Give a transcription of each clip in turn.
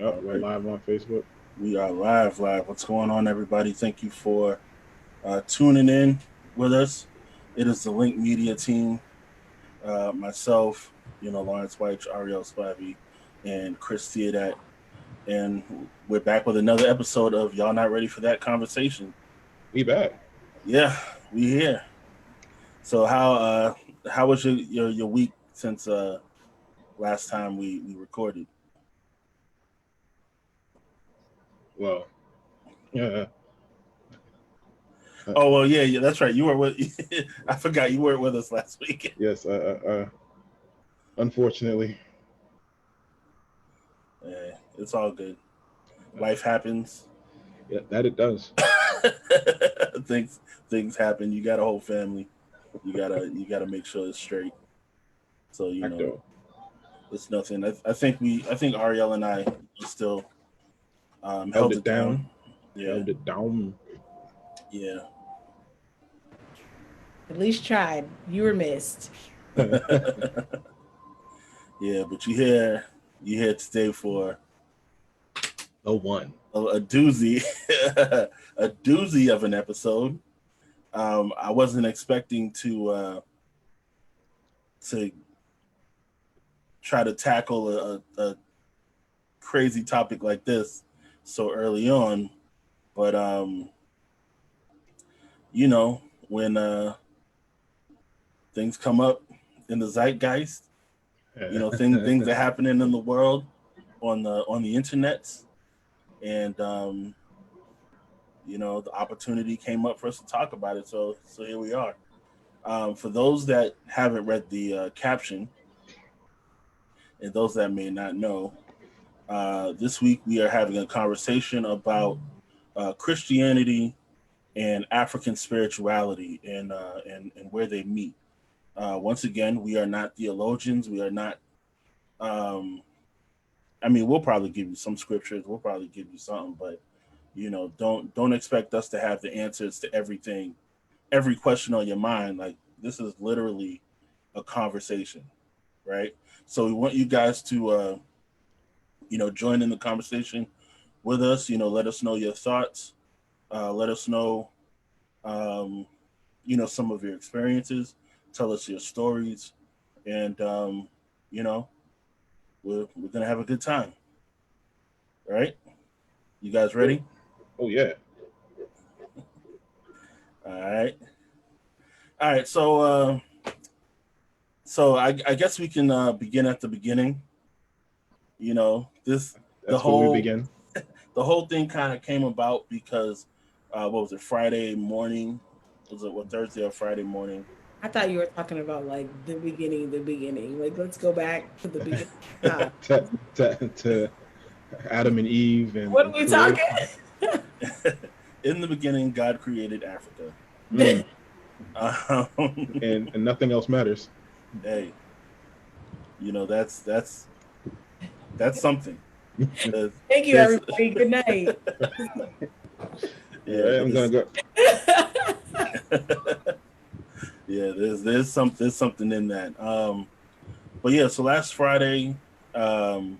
Oh, we're Right. live on Facebook. We are live. What's going on, everybody? Thank you for tuning in with us. It is the Link Media team, myself, Lawrence White, Ariel Spivey, and Chris Theodat. And we're back with another episode of Y'all Not Ready for That Conversation. We back. Yeah, we here. So how was your week since last time we recorded? Well, yeah. Oh well, yeah, that's right. You were with. I forgot you weren't with us last week. Yes. Unfortunately, It's all good. uh, Life happens. yeah, that it does. things things happen. You got a whole family. You gotta make sure it's straight. So Acto. it's nothing. I think Ariel and I still Held held it it down. down. Yeah, Held it down. yeah, At least tried. You were missed. yeah. But you here today for The one. a doozy, a doozy of an episode. I wasn't expecting to try to tackle a crazy topic like this so early on, but when things come up in the zeitgeist, things are happening in the world on the internet, and the opportunity came up for us to talk about it. So here we are. For those that haven't read the caption, and those that may not know, this week we are having a conversation about Christianity and African spirituality and where they meet. Once again, we are not theologians. We are not. Um, I mean, we'll probably give you some scriptures. We'll probably give you something, but don't expect us to have the answers to everything, every question on your mind. Like this is literally a conversation, right? So we want you guys to join in the conversation with us. Let us know your thoughts. Let us know um, some of your experiences. Tell us your stories, and you know, we're gonna have a good time. All right, you guys Great. ready? Oh yeah. All right, all right. So I guess we can begin at the beginning. This the That's where we whole begin. the whole thing kind of came about because what was it? Friday morning? Was it what Thursday or Friday morning? I thought you were talking about like the beginning, the beginning. Like, let's go back to the beginning. Time. to Adam and Eve What are and we talking? creation. In the beginning, God created Africa. Mm. Um, And nothing else matters. hey, that's something. There's, Thank you, there's everybody. Good night. All yeah, right. I'm gonna there's go. yeah, there's something in that. But yeah, so last Friday, um,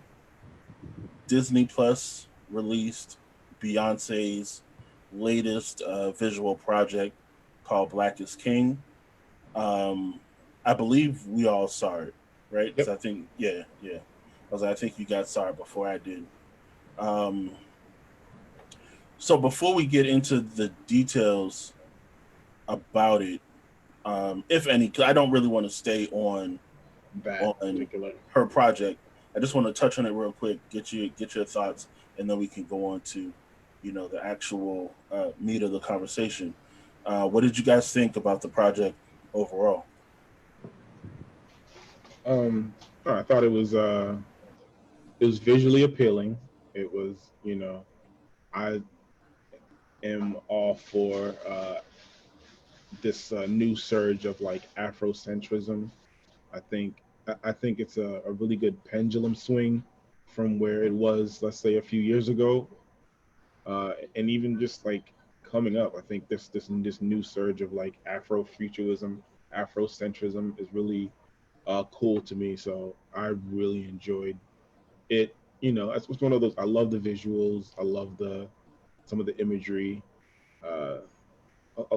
Disney Plus released Beyonce's latest visual project called Black is King. Um, I believe we all saw it, right? Because Yep. I think, yeah. I think you guys saw it before I did. Um, so before we get into the details about it, if any, because I don't really want to stay That on particular. her project. I just want to touch on it real quick, get your thoughts, and then we can go on to, the actual meat of the conversation. What did you guys think about the project overall? Um. I thought it was visually appealing. It was, I am all for this new surge of like Afrocentrism. I think it's a really good pendulum swing from where it was, let's say, a few years ago, and even just like coming up. I think this new surge of like Afrofuturism, Afrocentrism is really cool to me. So I really enjoyed it. it's one of those. I love the visuals. I love the some of the imagery. Uh,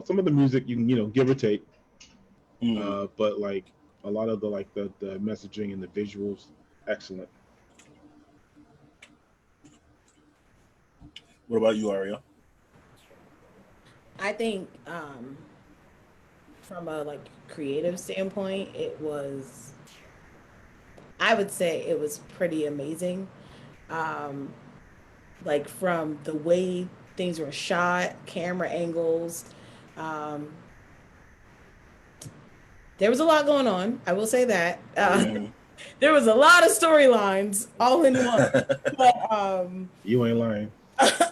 some of the music you can give or take. Mm. But like a lot of the messaging and the visuals, excellent. What about you, Ariel? I think from a like creative standpoint, I would say it was pretty amazing. Um, like from the way things were shot, camera angles. Um, there was a lot going on. I will say that. Mm. There was a lot of storylines all in one. But You ain't lying.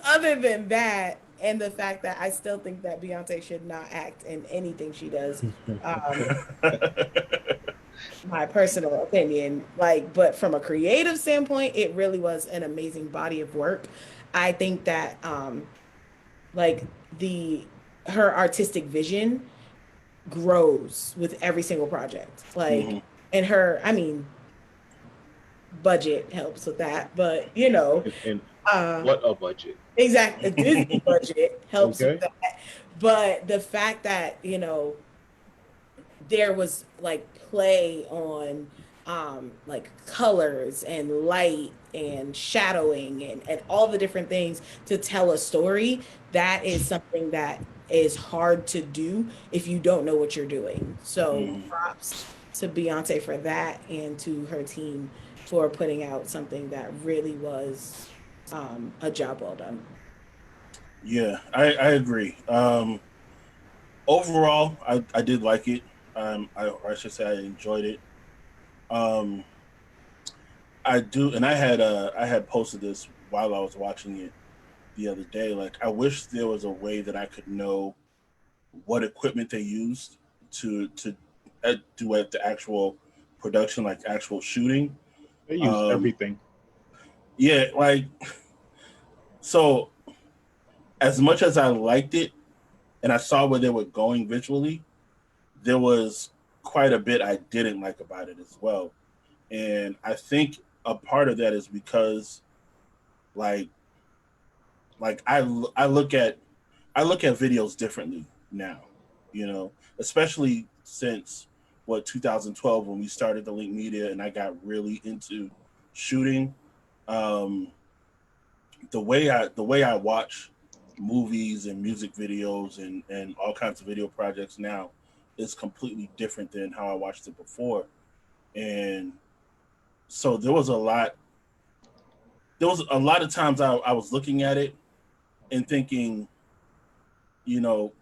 other than that, and the fact that I still think that Beyonce should not act in anything she does, um, my personal opinion. Like, but from a creative standpoint, it really was an amazing body of work. I think that like the her artistic vision grows with every single project. Like, Hmm. and her, I mean, budget helps with that, but And uh, what a budget. exactly, a Disney budget helps with Okay. that. But the fact that there was like play on like colors and light and shadowing and all the different things to tell a story, that is something that is hard to do if you don't know what you're doing. So Hmm. props to Beyonce for that and to her team for putting out something that really was a job well done. Yeah, I agree. Overall, I did like it. Or I should say I enjoyed it. Um, I do, and I had posted this while I was watching it the other day. Like, I wish there was a way that I could know what equipment they used to do at the actual production, like actual shooting. They use Um, everything. yeah, like so. As much as I liked it, and I saw where they were going visually, there was quite a bit I didn't like about it as well. And I think a part of that is because like like I look at videos differently now, especially since what 2012 when we started the Link Media and I got really into shooting. Um, the way I watch movies and music videos and all kinds of video projects now is completely different than how I watched it before. And so there was a lot of times I was looking at it and thinking,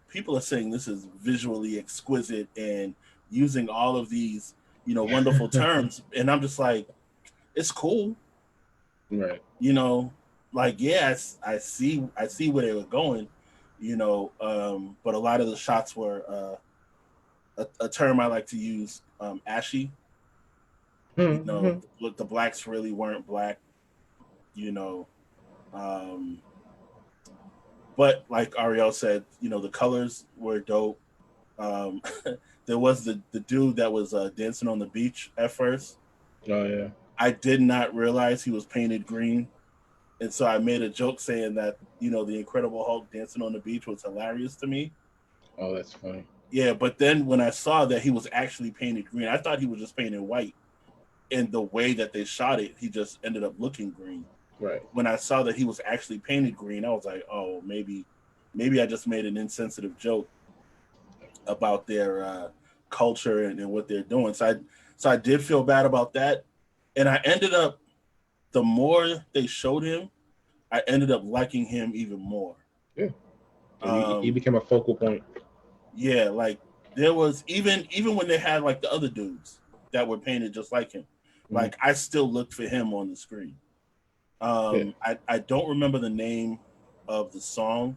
people are saying this is visually exquisite and using all of these, wonderful terms. And I'm just like, it's cool, Right. you know, like, yes, I see where they were going, but a lot of the shots were, a term I like to use, ashy, Mm-hmm. the blacks really weren't black, you know, um, but like Ariel said, the colors were dope. Um, there was the dude that was dancing on the beach at first. Oh yeah. I did not realize he was painted green, and so I made a joke saying that the Incredible Hulk dancing on the beach was hilarious to me. Oh, that's funny. Yeah, but then when I saw that he was actually painted green, I thought he was just painted white. And the way that they shot it, he just ended up looking green. Right. When I saw that he was actually painted green, I was like, oh, maybe I just made an insensitive joke about their culture and what they're doing. So I did feel bad about that, and I ended up the more they showed him, I ended up liking him even more. Yeah. He Um, became a focal point. yeah, like there was even when they had like the other dudes that were painted just like him, Mm-hmm. like I still looked for him on the screen. Yeah. I don't remember the name of the song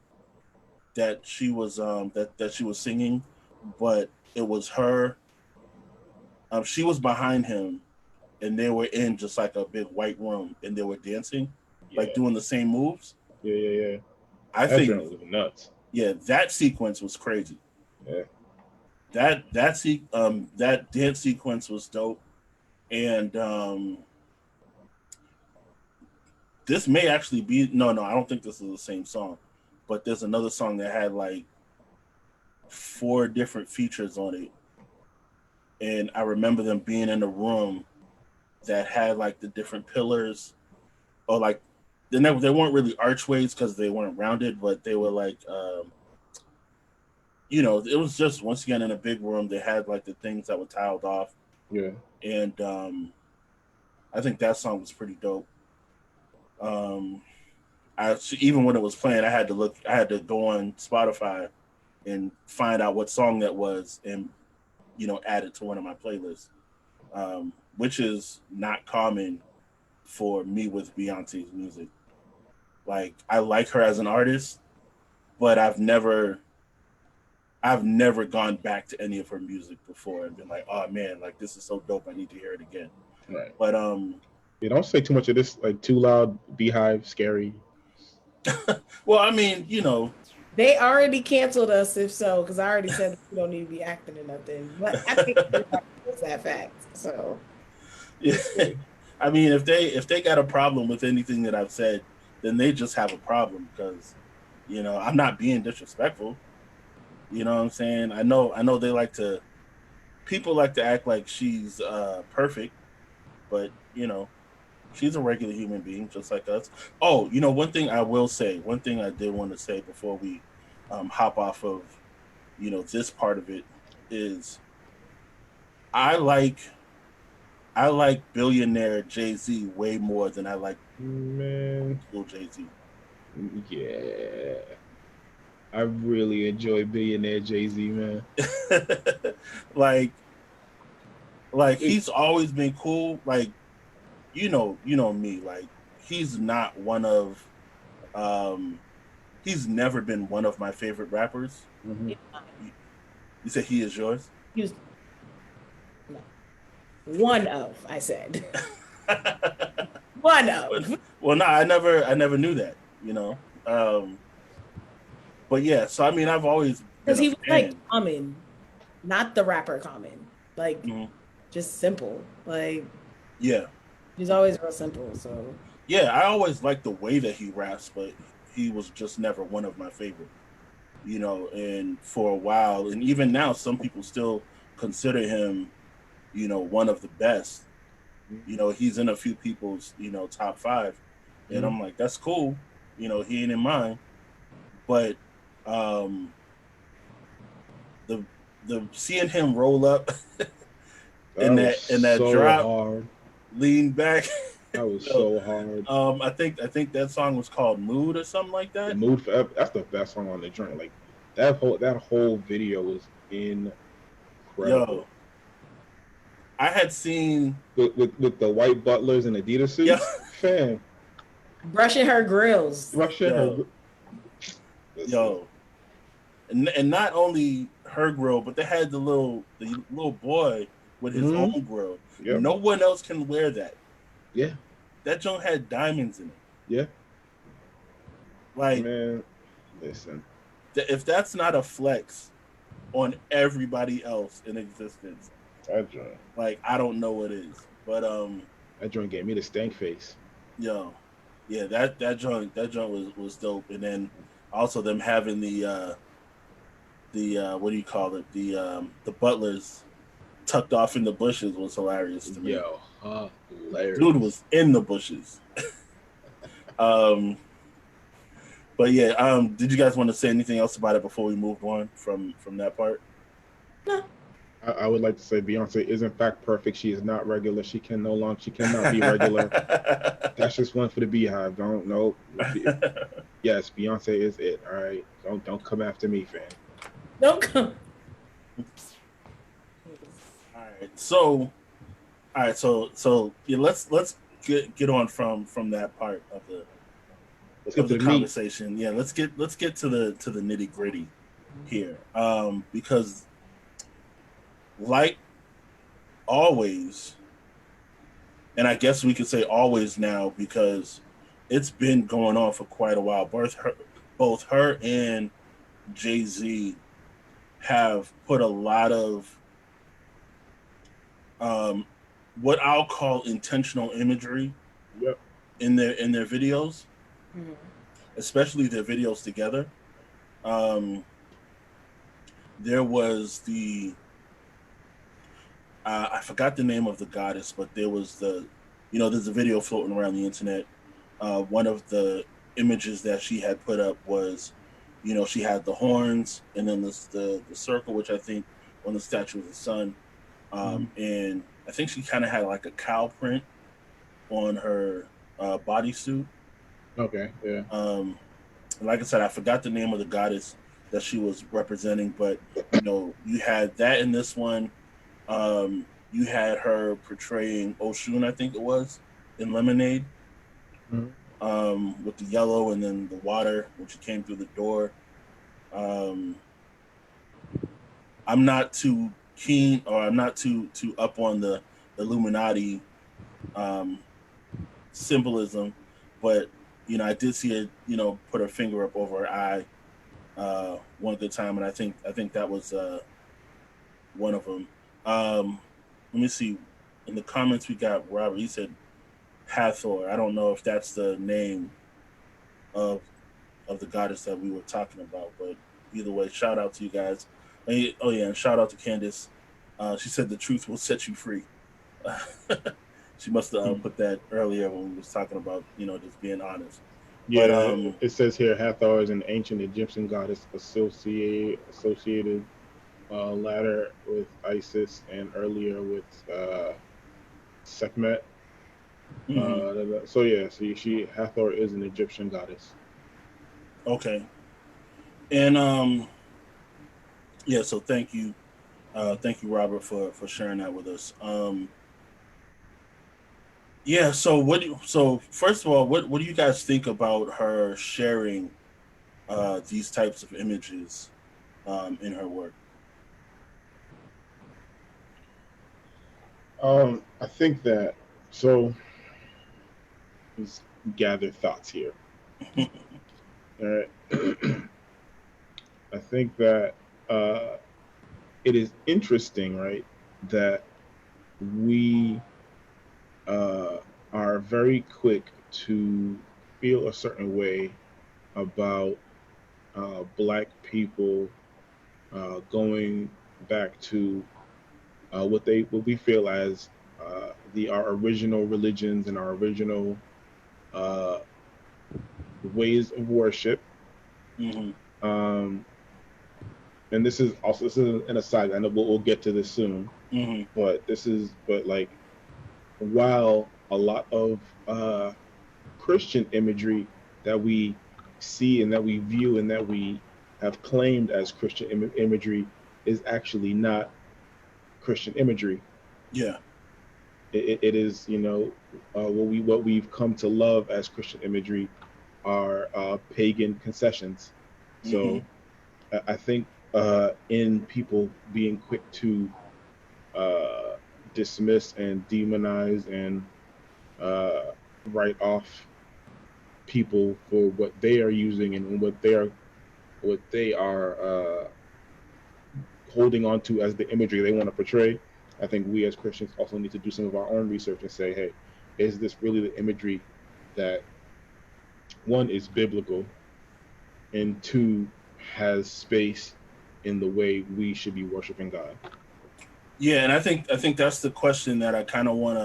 that she was that she was singing, but it was her. She was behind him, and they were in just like a big white room, and they were dancing, like Yeah. doing the same moves. Yeah. I That think, joint was nuts. yeah, that sequence was crazy. Yeah. That dance sequence was dope, and this may actually be no, I don't think this is the same song, but there's another song that had like 4 different features on it, and I remember them being in a room that had like the different pillars, or like they weren't really archways because they weren't rounded, but they were like it was just once again in a big room. They had like the things that were tiled off, Yeah. and I think that song was pretty dope. Um, even when it was playing, I had to go on Spotify and find out what song that was, and add it to one of my playlists, which is not common for me with Beyonce's music. Like I like her as an artist, but I've never gone back to any of her music before and been like, oh man, like this is so dope. I need to hear it again. Right. But Yeah, don't say too much of this, like too loud, Beehive, scary. well, I mean, They already canceled us, if so, because I already said we don't need to be acting or nothing. But I think everybody knows that fact. So yeah. I mean, if they got a problem with anything that I've said, then they just have a problem because, I'm not being disrespectful. You know what I'm saying? I know people like to act like she's perfect, but she's a regular human being just like us. Oh, one thing I will say, one thing I did want to say before we hop off of this part of it is I like billionaire Jay-Z way more than I like Man, cool Jay-Z. yeah. I really enjoy Billionaire Jay-Z, man. like he's always been cool. Like me. Like he's not one of he's never been one of my favorite rappers. Mm-hmm. You said he is yours? he was no. One of, I said. One of. Well, no, I never knew that. But yeah, so I mean, I've always been Because a he was fan. like Common, not the rapper Common. Like Mhm. just simple. Like Yeah, he's always real simple. So yeah, I always liked the way that he raps, but he was just never one of my favorite. And for a while, and even now, some people still consider him, one of the best. He's in a few people's, top 5, and Mhm. I'm like, that's cool. He ain't in mine, but um, the seeing him roll up That was in that so drop, hard. lean back. That was so hard. I think that song was called Mood or something like The that. Mood Forever. That's the best song on the joint. Like that whole video was incredible. Yo, I had seen With the white butlers and Adidas yeah, suits, fam. brushing her grills. Russia, her. yo, and not only her grill, but they had the little boy with his own grill. Yep. No one else can wear that. Yeah. That joint had diamonds in it. Yeah. Like, man, listen. If that's not a flex on everybody else in existence, That joint. like I don't know what is. But that joint gave me the stank face. Yo, yeah, that joint was dope. And then also them having the what do you call it? The butlers tucked off in the bushes was hilarious to me. Yo, hilarious. Dude was in the bushes. But yeah, did you guys want to say anything else about it before we moved on from that part? No. I would like to say Beyonce is in fact perfect. She is not regular. She cannot be regular. That's just one for the Beehive. Yes, Beyonce is it. All right. Don't come after me, fam. Don't come. All right. So yeah, let's get on from that part of the conversation. Yeah, let's get to the nitty gritty here. Because like always, and I guess we could say always now because it's been going on for quite a while. Both her and Jay-Z have put a lot of what I'll call intentional imagery Yep. in their videos, Mhm. especially their videos together. Um, there was I forgot the name of the goddess, but there was there's a video floating around the internet. One of the images that she had put up was, she had the horns and then the circle, which I think on the statue of the sun, Mhm. and I think she kind of had like a cow print on her bodysuit. Okay, yeah. Like I said, I forgot the name of the goddess that she was representing, but you had that in this one. You had her portraying Oshun, I think it was, in Lemonade, Mhm. with the yellow and then the water when she came through the door. Um, I'm not too keen, or I'm not too up on the Illuminati um, symbolism, but I did see it, put her finger up over her eye one good time, and I think that was one of them. Let me see. In the comments, we got Robert. He said Hathor. I don't know if that's the name of the goddess that we were talking about, but either way, shout out to you guys. Oh yeah, and shout out to Candace. She said the truth will set you free. She must have Mhm. put that earlier when we was talking about just being honest. But Yeah, it says here Hathor is an ancient Egyptian goddess associated latter with Isis and earlier with Sekhmet. mhm, So yeah, she Hathor is an Egyptian goddess. okay, and yeah. So thank you, Robert, for sharing that with us. Yeah. So so first of all, what do you guys think about her sharing these types of images in her work? I think that so. Let's gather thoughts here. All right. I think that uh, it is interesting, right, that we uh, are very quick to feel a certain way about Black people going back to what we feel as our original religions and our original uh, ways of worship. Hmm. Um, and this is an aside. I know we'll get to this soon, Hmm. but like while a lot of Christian imagery that we see and that we view and that we have claimed as Christian imagery is actually not Christian imagery. Yeah. It is, what we've come to love as Christian imagery are pagan concessions. Hmm. So I think in people being quick to uh, dismiss and demonize and uh, write off people for what they are using and what they are holding on to as the imagery they want to portray. I think we as Christians also need to do some of our own research and say, hey, is this really the imagery that one is biblical and two has space in the way we should be worshiping God? Yeah, and I think that's the question that I kind of want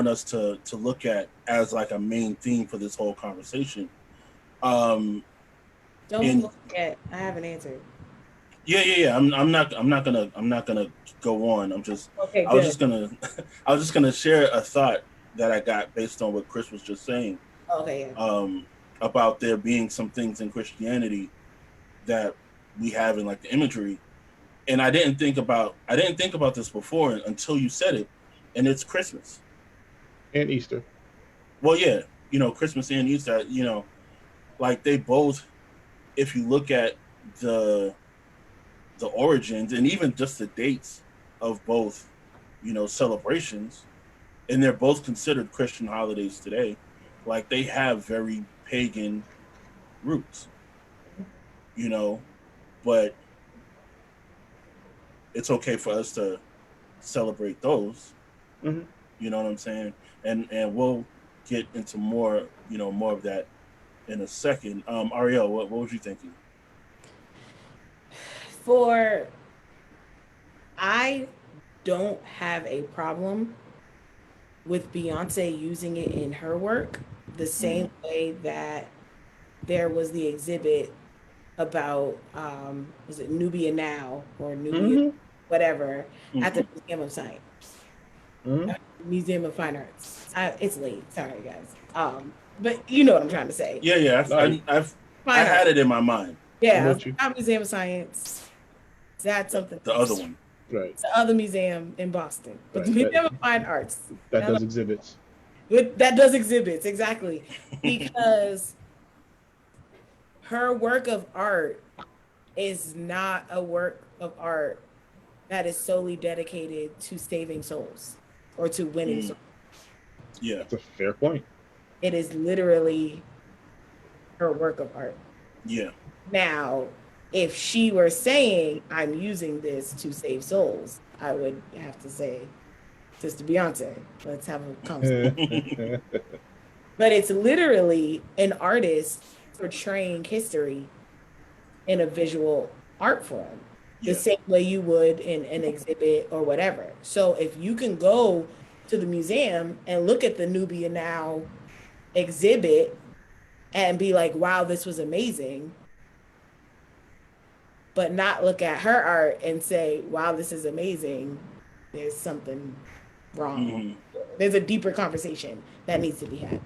us to look at as like a main theme for this whole conversation. Um, Don't and look at. I have an answer. yeah. I'm not gonna go on. Okay, I was good. just gonna I was just gonna share a thought that I got based on what Chris was just saying, Okay, yeah. um, about there being some things in Christianity that we have in like the imagery, and I didn't think about this before until you said it, and it's Christmas. And Easter. Well, yeah, Christmas and Easter, like they both, if you look at the the origins and even just the dates of both, celebrations, and they're both considered Christian holidays today. Like they have very pagan roots, you know, but it's okay for us to celebrate those. Hmm. You know what I'm saying? and we'll get into more, more of that in a second. Ariel, what was you thinking? For I don't have a problem with Beyonce using it in her work the Mm-hmm. same way that there was the exhibit about was it Nubia Now or Nubia Mm-hmm. whatever at Mm-hmm. the Museum of Science, Mm-hmm. Museum of Fine Arts. It's late, sorry guys. But you know what I'm trying to say. Yeah, yeah. Like, I Fine had Arts. it in my mind. I'm Yeah, I was with like, you. not Museum of Science. That's something The other else. one. Right. It's the other museum in Boston, but the Right. That Museum of Fine Arts. that Hello. does exhibits. That does exhibits exactly because her work of art is not a work of art that is solely dedicated to saving souls or to winning Mm, souls. yeah, That's a fair point. It is literally her work of art. yeah. Now, if she were saying, I'm using this to save souls, I would have to say, Sister Beyonce, let's have a conversation. But it's literally an artist portraying history in a visual art form, the Yeah. same way you would in an exhibit or whatever. So if you can go to the museum and look at the Nubia Now exhibit and be like, wow, this was amazing, but not look at her art and say, wow, this is amazing, there's something wrong. Hmm. There's a deeper conversation that needs to be had.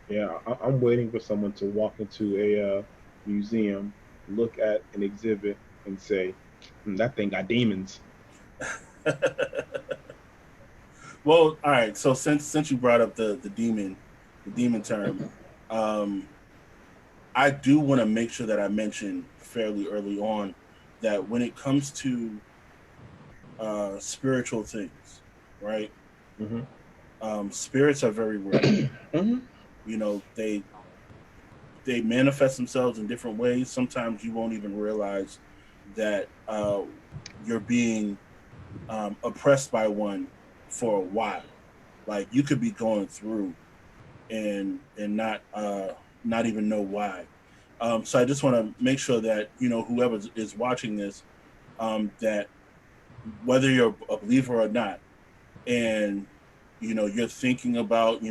Yeah, I'm waiting for someone to walk into a museum, look at an exhibit, and say, "That thing got demons." Well, all right. So since you brought up the demon term, um, I do want to make sure that I mention fairly early on that when it comes to spiritual things, right? Hmm. Spirits are very real. Hmm. You know, they manifest themselves in different ways. Sometimes you won't even realize that you're being oppressed by one for a while. Like you could be going through and not even know why. So I just want to make sure that whoever is watching this, that whether you're a believer or not, and you're thinking about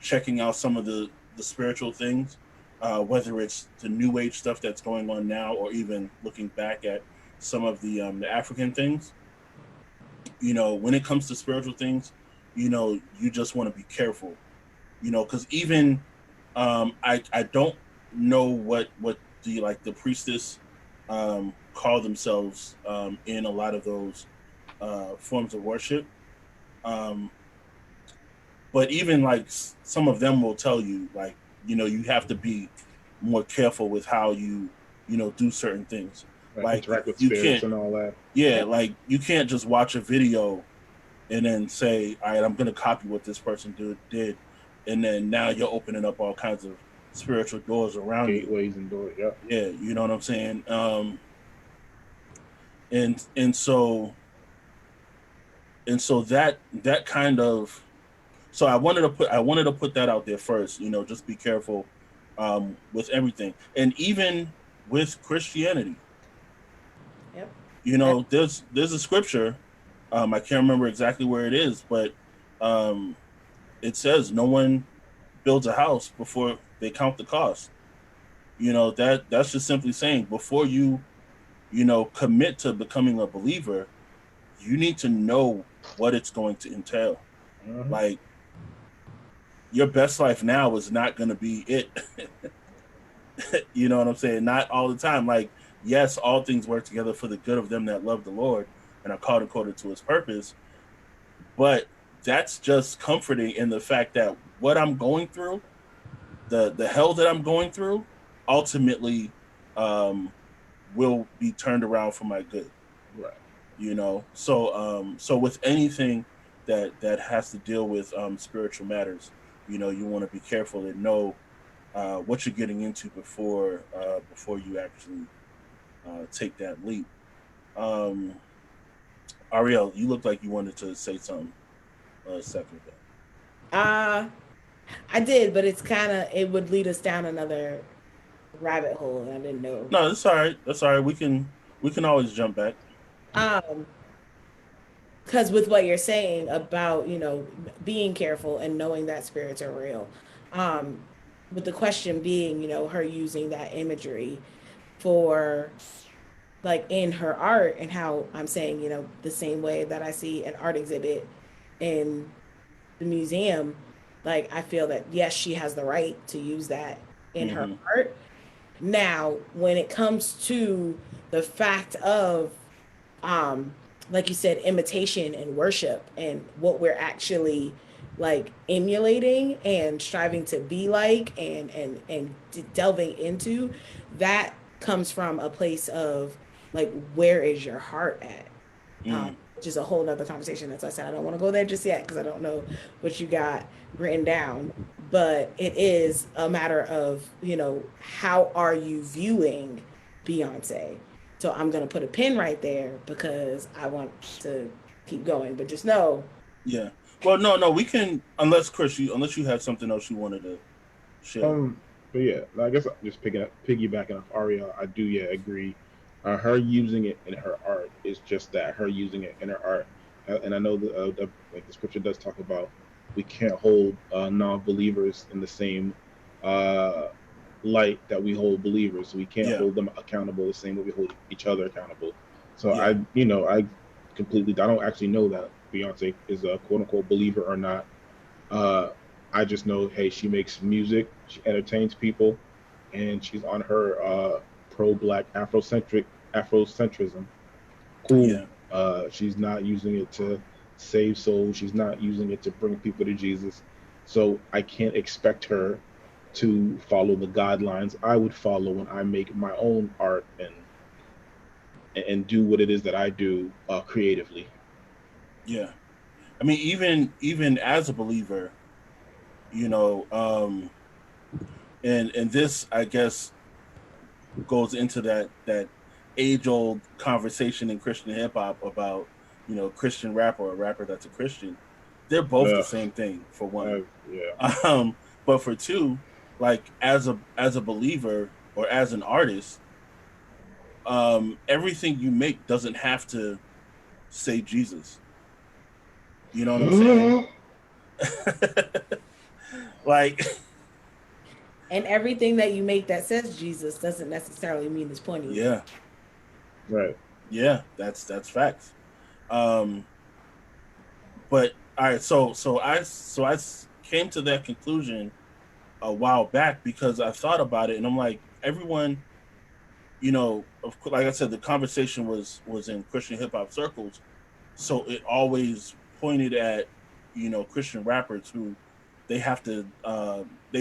checking out some of the spiritual things, whether it's the new age stuff that's going on now, or even looking back at some of the African things. When it comes to spiritual things, you just want to be careful. Because even I don't know what the priestess call themselves in a lot of those forms of worship. Um, but even like some of them will tell you, like, you have to be more careful with how you do certain things. Right, Like interact with you spirits can't, and all that. yeah, like you can't just watch a video and then say, all right, I'm going to copy what this person did, and then now you're opening up all kinds of spiritual doors around you. Gateways and doors. Yep. Yeah, you know what I'm saying. And so that kind of, so I wanted to put that out there first. Just be careful with everything, and even with Christianity. Yep. There's a scripture. I can't remember exactly where it is, but um, it says no one builds a house before they count the cost. That's just simply saying before you commit to becoming a believer, you need to know what it's going to entail. Hmm. Like your best life now is not going to be it. You know what I'm saying? Not all the time. Like, yes, all things work together for the good of them that love the Lord and are called according to his purpose. But that's just comforting in the fact that what I'm going through, the hell that I'm going through, ultimately um, will be turned around for my good. Right. So with anything that has to deal with spiritual matters, you want to be careful and know what you're getting into before you actually take that leap. Um, Ariel, you look like you wanted to say something a second ago. Uh I did, but it would lead us down another rabbit hole, and I didn't know. No, that's all right. That's all right. We can always jump back. Um, because with what you're saying about, being careful and knowing that spirits are real, um, with the question being, her using that imagery for like in her art, and how I'm saying, the same way that I see an art exhibit in the museum, like I feel that yes, she has the right to use that in her Hmm. art. Now, when it comes to the fact of, um, like you said, imitation and worship, and what we're actually like emulating and striving to be like, and delving into, that comes from a place of like, where is your heart at? Mm. Which is a whole nother conversation. As I said, I don't want to go there just yet because I don't know what you got written down. But it is a matter of, how are you viewing Beyonce? So I'm going to put a pin right there because I want to keep going. But just know, Yeah. Well, no, no, we can unless Chris, unless you had something else you wanted to share. Um, but yeah, I guess just piggybacking off Ariel, I do yeah agree. Her using it in her art is just that, her using it in her art. And I know like the scripture does talk about we can't hold non-believers in the same uh, light that we hold believers. We can't Yeah. hold them accountable the same way we hold each other accountable. So Yeah. I completely, I don't actually know that Beyonce is a quote unquote believer or not. uh, I just know, hey, she makes music, she entertains people, and she's on her pro-black Afrocentrism. Cool. Yeah. She's not using it to save souls. She's not using it to bring people to Jesus. So I can't expect her to follow the guidelines I would follow when I make my own art and do what it is that I do creatively. Yeah. I mean, even as a believer, you know, and this I guess goes into that age old conversation in Christian hip hop about Christian rapper or a rapper that's a Christian. They're both the Ugh, same thing for one. yeah, Um, but for two, like as a believer or as an artist, everything you make doesn't have to say Jesus. You know what I'm saying? Like, and everything that you make that says Jesus doesn't necessarily mean it's pointing to. yeah, right. yeah, that's facts. Um, but all right, so I came to that conclusion a while back because I thought about it, and I'm like, everyone, like I said, the conversation was in Christian hip hop circles, so it always pointed at Christian rappers who they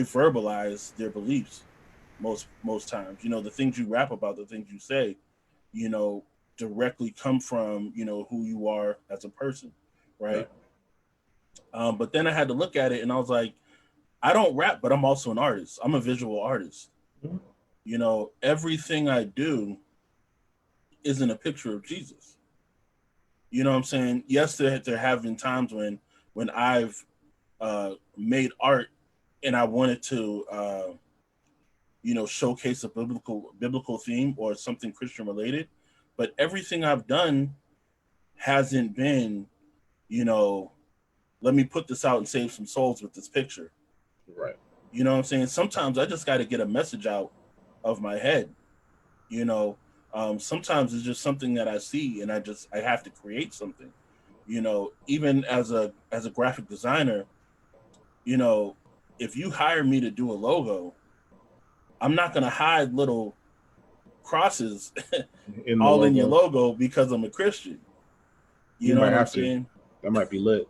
verbalize their beliefs most times. The things you rap about, the things you say, you know, directly come from who you are as a person, right? Right. But then I had to look at it and I was like, I don't rap, but I'm also an artist. I'm a visual artist. Mhm. Everything I do isn't a picture of Jesus. You know what I'm saying? Yes, there have been times when I've made art and I wanted to showcase a biblical theme or something Christian related, but everything I've done hasn't been, you know, let me put this out and save some souls with this picture. Right. You know what I'm saying? Sometimes I just got to get a message out of my head. You know, sometimes it's just something that I see and I have to create something. Even as a graphic designer, you know, if you hire me to do a logo, I'm not gonna hide little crosses In the all in your logo. logo because I'm a Christian. You You know might what I'm have to. saying? That might be lit.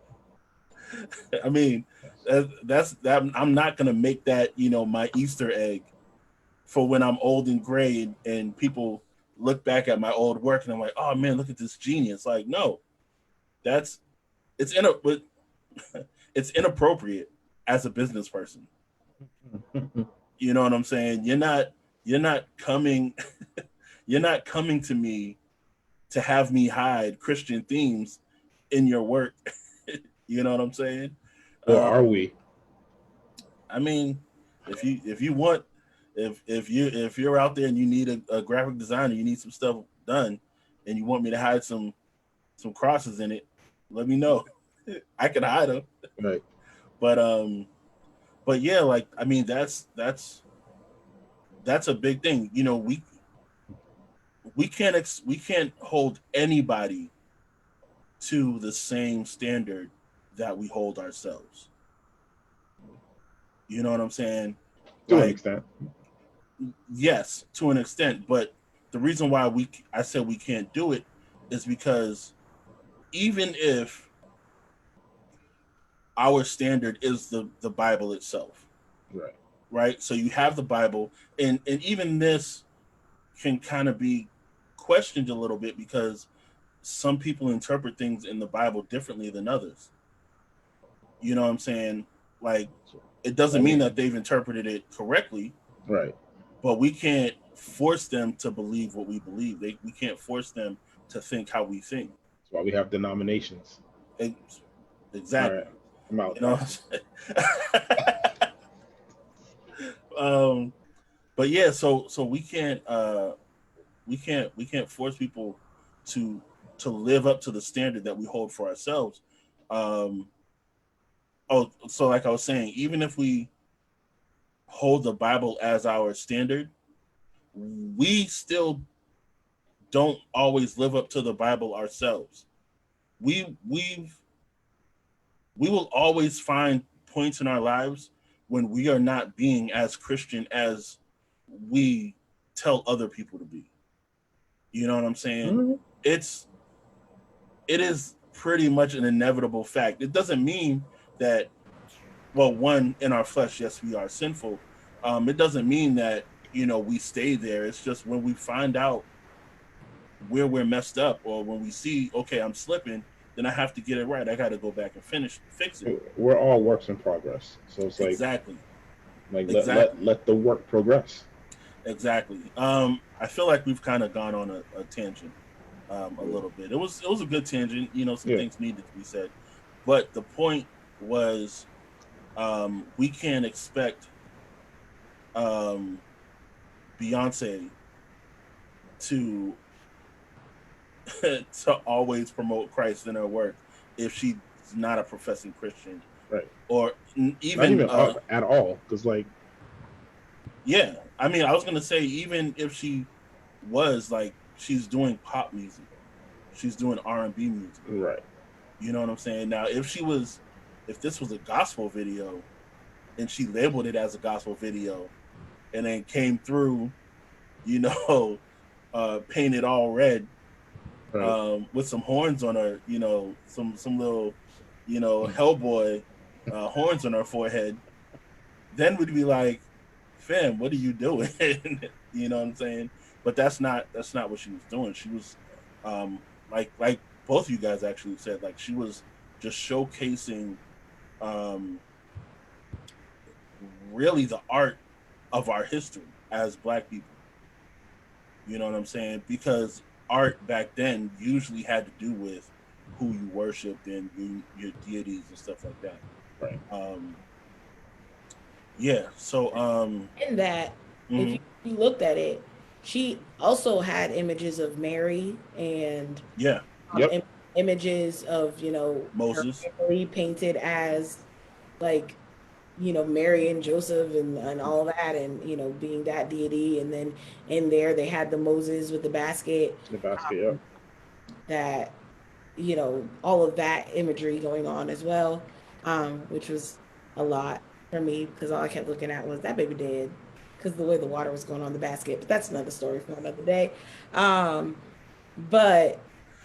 I mean, Yes. that's that. I'm not gonna make that my Easter egg for when I'm old and gray and people look back at my old work and I'm like, oh man, look at this genius. Like, no, that's it's in a but it's inappropriate as a business person. You know what I'm saying? You're not coming you're not coming to me to have me hide Christian themes in your work. You know what I'm saying? Or are Um, we? I mean, if you want, if you're out there and you need a graphic designer, you need some stuff done, and you want me to hide some crosses in it, let me know. I can hide them. Right. But but yeah, like I mean, that's a big thing. You know, we can't hold anybody to the same standard that we hold ourselves. You know what I'm saying? To an Like, extent. yes, to an extent, but the reason why I said we can't do it is because even if our standard is the Bible itself, Right. right? So you have the Bible, and even this can kind of be questioned a little bit because some people interpret things in the Bible differently than others. You know what I'm saying? Like, it I doesn't mean that mean, they've interpreted it correctly, right. but we can't force them to believe what we believe. We can't force them to think how we think. That's why we have denominations. Ex- All right. exactly. I'm out. You know. um, but yeah, so we can't force people to live up to the standard that we hold for ourselves. Um, oh, so like I was saying, even if we hold the Bible as our standard, we still don't always live up to the Bible ourselves. We we've we will always find points in our lives when we are not being as Christian as we tell other people to be. You know what I'm saying? Mhm. It's it is pretty much an inevitable fact. It doesn't mean that, well, one, in our flesh, yes, we are sinful. It doesn't mean that, you know, we stay there. It's just when we find out where we're messed up, or when we see, okay, I'm slipping, then I have to get it right. I got to go back and fix it. We're all works in progress. So it's Exactly. like Exactly. let the work progress. Exactly. I feel like we've kind of gone on a tangent, a little bit. It was a good tangent. You know, some Yeah. things needed to be said, but the point was, we can't expect um, Beyonce to to always promote Christ in her work if she's not a professing Christian, Right. or Not even even at all. Because like yeah. I mean, I was gonna say, even if she was, like, she's doing pop music, she's doing R&B music. right. You know what I'm saying? Now, if this was a gospel video and she labeled it as a gospel video and then came through, you know, painted all red, Right. with some horns on her, you know, some little, you know, Hellboy horns on her forehead, then we'd be like, "Fam, what are you doing?" You know what I'm saying? But that's not what she was doing. She was, like both of you guys actually said, like, she was just showcasing, um, really the art of our history as Black people. You know what I'm saying? Because art back then usually had to do with who you worshipped and your deities and stuff like that. Right. Um, yeah. So In that, if mhm. you looked at it, she also had images of Mary and Yeah, Yep. images of, her Moses. family painted as like, Mary and Joseph and all that, and being that deity. And then in there they had the Moses with the basket, The basket. Yep. that all of that imagery going on as well, which was a lot for me because all I kept looking at was that baby dead, because the way the water was going on the basket. But that's another story for another day. But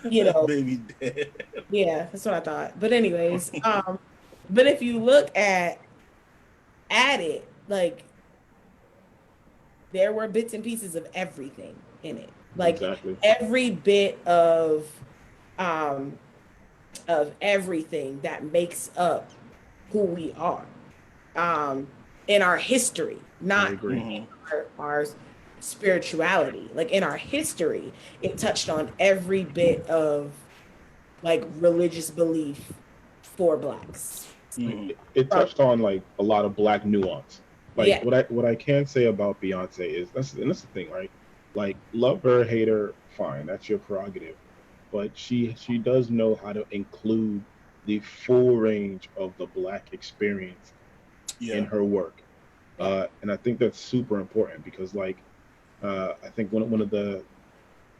you That know baby dead. yeah, that's what I thought. But anyways, but if you look at it, like, there were bits and pieces of everything in it. Like, Exactly. every bit um of everything that makes up who we are, um in our history, I not agree. Hmm. our spirituality. Like, in our history, it touched on every bit of, like, religious belief for Blacks. Hmm. It From touched on like a lot of black nuance. Like yeah, what I can say about Beyonce is that's the thing, right? Like love her, hate her, fine, that's your prerogative. But she does know how to include the full range of the black experience in Yeah. her work. yeah, And I think that's super important because like I think one of the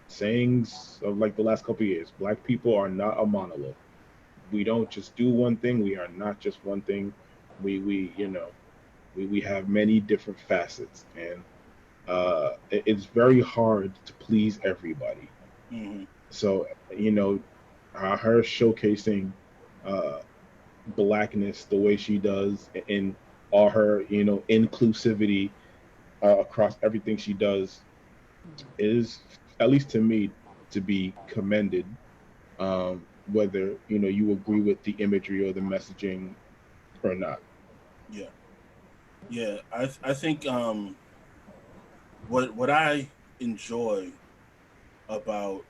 sayings of like the last couple of years, black people are not a monolith. We don't just do one thing. We are not just one thing. We you know we have many different facets, and it's very hard to please everybody. Hmm. So her showcasing uh, blackness the way she does, and all her inclusivity across everything she does is, at least to me, to be commended. Whether you agree with the imagery or the messaging or not. Yeah. Yeah. I think what I enjoy about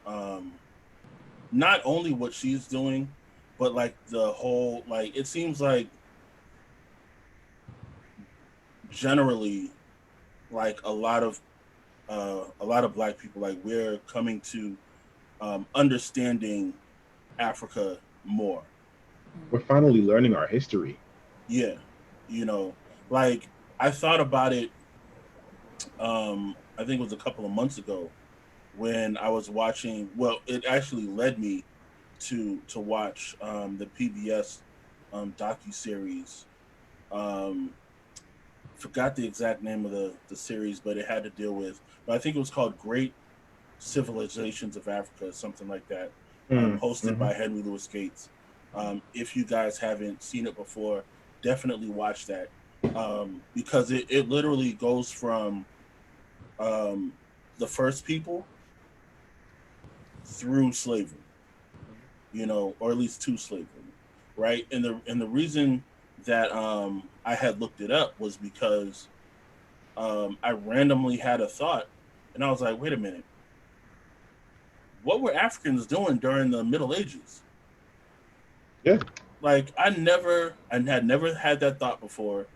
not only what she's doing, but like the whole like it seems like generally like a lot of black people like we're coming to understanding Africa more. We're finally learning our history. Yeah, you know, like I thought about it. I think it was a couple of months ago when I was watching. Well, it actually led me to watch the PBS docu series. Um, Forgot the exact name of the series, but it had to deal with. But I think it was called Great Civilizations of Africa, something like that, hosted Mm-hmm. by Henry Louis Gates. If you guys haven't seen it before, definitely watch that because it literally goes from um, the first people through slavery, or at least to slavery, right? And the reason that I had looked it up was because I randomly had a thought, and I was like, wait a minute, what were Africans doing during the Middle Ages? Yeah. Like I had never had that thought before.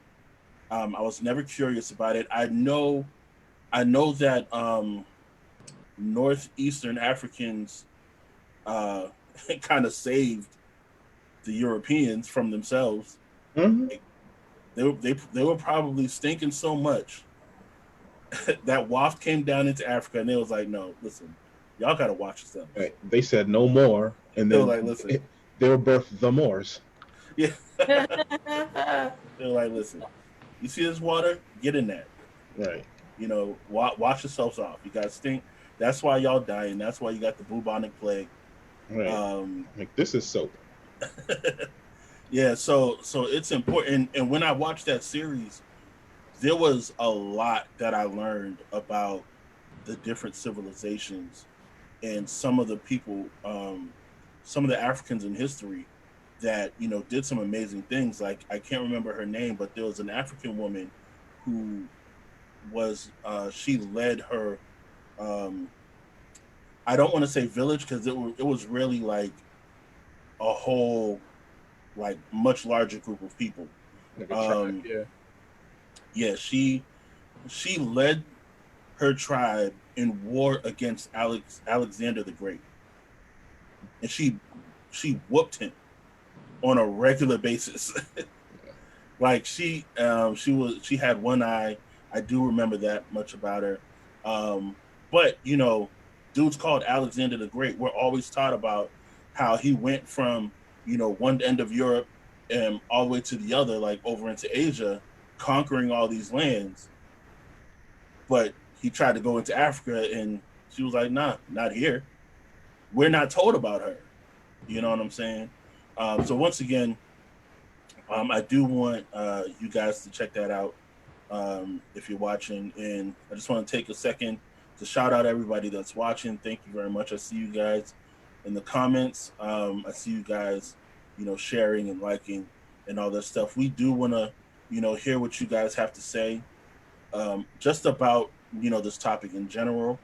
I was never curious about it. I know that northeastern Africans uh, kind of saved the Europeans from themselves. Mm-hmm. Like, they were probably stinking so much that waft came down into Africa, and they was like, no, listen, y'all got to watch yourselves. Right. They said no more, and They were then like, listen, they were birthed the Moors. yeah. yeah. They were like, listen, you see this water? Get in that. Right. Wash yourselves off. You guys stink. That's why y'all dying. That's why you got the bubonic plague. Right. Um, Like this is soap. yeah, so it's important. And when I watched that series, there was a lot that I learned about the different civilizations and some of the people, some of the Africans in history that did some amazing things. Like I can't remember her name, but there was an African woman who was she led her. Um, I don't want to say village because it was really like a whole like much larger group of people. Like a tribe. Um, Yeah. yeah, she led her tribe in war against Alexander the Great, and she whooped him on a regular basis. Like she had one eye. I do remember that much about her. Um, but dudes called Alexander the Great. We're always taught about how he went from one end of Europe and all the way to the other, like over into Asia, conquering all these lands. But he tried to go into Africa, and she was like, "Nah, not here." We're not told about her. You know what I'm saying? So once again, I do want you guys to check that out if you're watching. And I just want to take a second to shout out everybody that's watching. Thank you very much. I see you guys in the comments. I see you guys, sharing and liking and all that stuff. We do want to, hear what you guys have to say just about, this topic in general.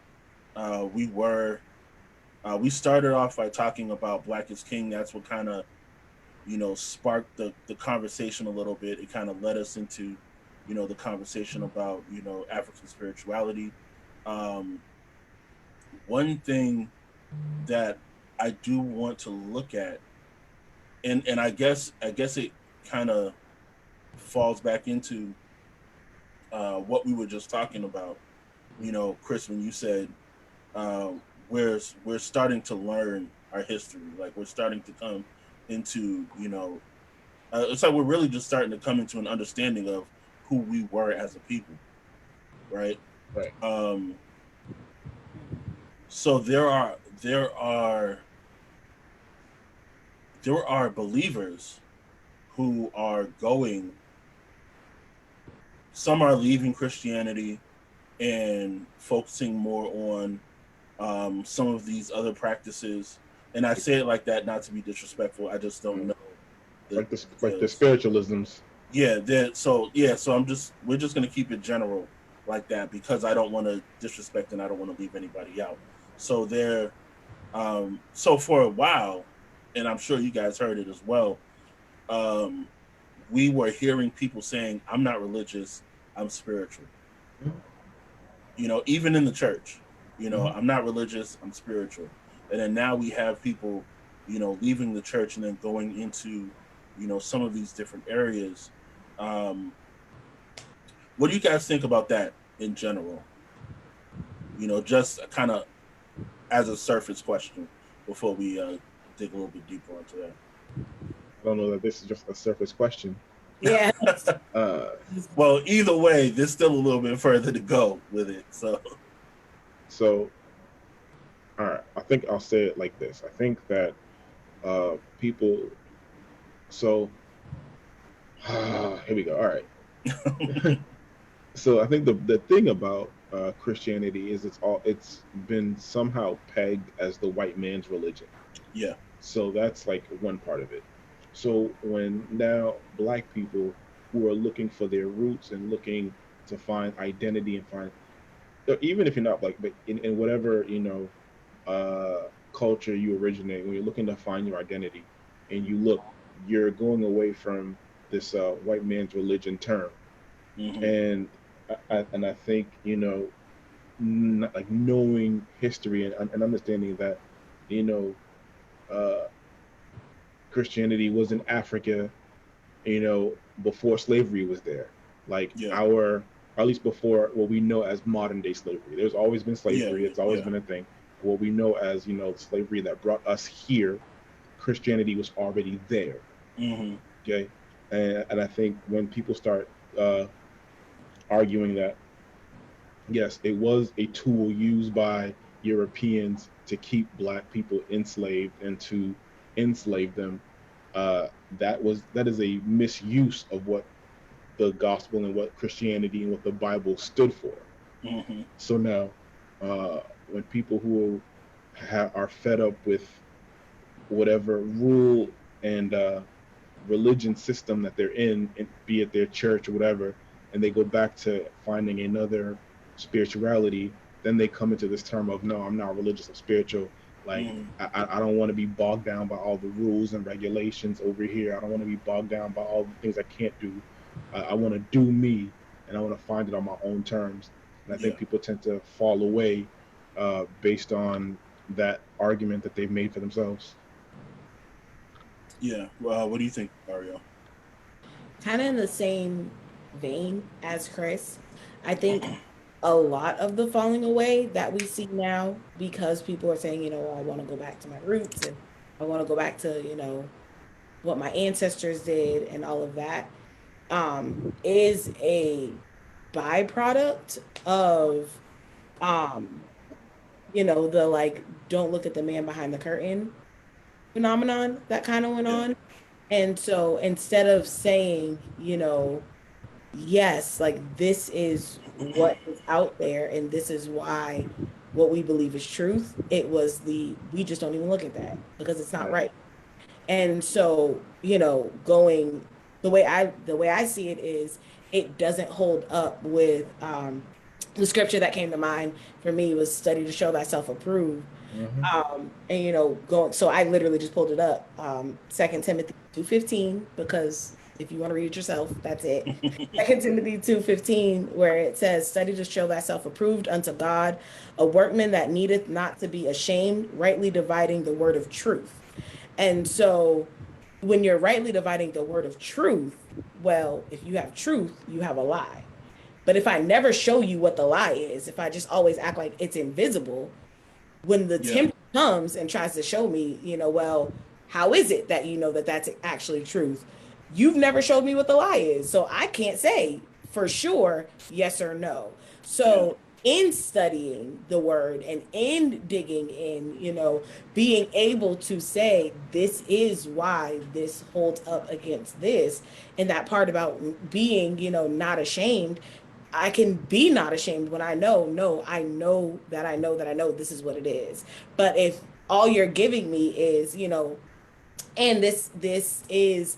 Uh, we were, we started off by talking about Black is King. That's what kind of sparked the conversation a little bit. It kind of led us into, the conversation about, African spirituality. Um, One thing that I do want to look at, and I guess it kind of falls back into what we were just talking about. Chris, when you said uh, we're starting to learn our history, like we're starting to come into, it's like we're really just starting to come into an understanding of who we were as a people, right? Right. Um, so there are believers who are going. Some are leaving Christianity and focusing more on some of these other practices. And I say it like that not to be disrespectful. I just don't Mm. know the Like the details. spiritualisms. Yeah, so we're just gonna keep it general like that because I don't want to disrespect and I don't want to leave anybody out. So so for a while, and I'm sure you guys heard it as well. Um, we were hearing people saying, "I'm not religious, I'm spiritual." Even in the church, Mm-hmm. I'm not religious, I'm spiritual. And then now we have people, leaving the church and then going into, some of these different areas. Um, what do you guys think about that in general? Just kind of as a surface question before we dig a little bit deeper into I don't know that this is just a surface question. Yeah. that. Uh, Well, either way, there's still a little bit further to go with it. So, so, all right, I think I'll say it like this. I think that people. So, here we go. All right. So I think the thing about Christianity is it's been somehow pegged as the white man's religion. yeah. So that's like one part of it. So when now black people who are looking for their roots and looking to find identity and find, even if you're not black, but in whatever culture you originate, when you're looking to find your identity and you look, you're going away from this white man's religion term. Hmm. And I think like knowing history and understanding that you know uh, Christianity was in Africa, before slavery was there. Like Yeah. our, or at least before what we know as modern day slavery. There's always been Yeah. slavery. It's always Yeah. been a thing. What we know as slavery that brought us here, Christianity was already there. Hmm. Okay, and I think when people start uh, arguing that yes, it was a tool used by Europeans to keep black people enslaved and to enslave them. Uh, that is a misuse of what the gospel and what Christianity and what the Bible stood for. Hmm. So now, when people who are fed up with whatever rule and religion system that they're in, be it their church or whatever, and they go back to finding another spirituality, then they come into this term of no, I'm not religious, I'm spiritual. Like Hmm. I don't want to be bogged down by all the rules and regulations over here. I don't want to be bogged down by all the things I can't do. I want to do me, and I want to find it on my own terms. And I Yeah. think people tend to fall away based on that argument that they've made for themselves. Yeah. What do you think, Mario? Kind of in the same vein as Chris. I think a lot of the falling away that we see now because people are saying, I want to go back to my roots and I want to go back to, what my ancestors did and all of that, is a byproduct of, um, the like, don't look at the man behind the curtain phenomenon that kind of went Yeah. on. And so instead of saying, yes, like this is what is out there and this is why what we believe is truth, it was we just don't even look at that because it's not Right. right. And so, going the way I see it is it doesn't hold up with the scripture that came to mind for me was study to show thyself approved. Mm-hmm. And going, so I literally just pulled it up. 2 Timothy 2:15, because if you want to read it yourself, that's it. 2 Timothy 2:15, where it says, "Study to show thyself approved unto God, a workman that needeth not to be ashamed, rightly dividing the word of truth." And so when you're rightly dividing the word of truth, well, if you have truth, you have a lie. But if I never show you what the lie is, if I just always act like it's invisible, when the Yeah. tempter comes and tries to show me, well, how is it that you know that that's actually truth? You've never showed me what the lie is. So I can't say for sure yes or no. Yeah. So in studying the word and in digging in, being able to say this is why this holds up against this, and that part about being, not ashamed, I can be not ashamed when I know, no, I know that I know that I know this is what it is. But if all you're giving me is, and this is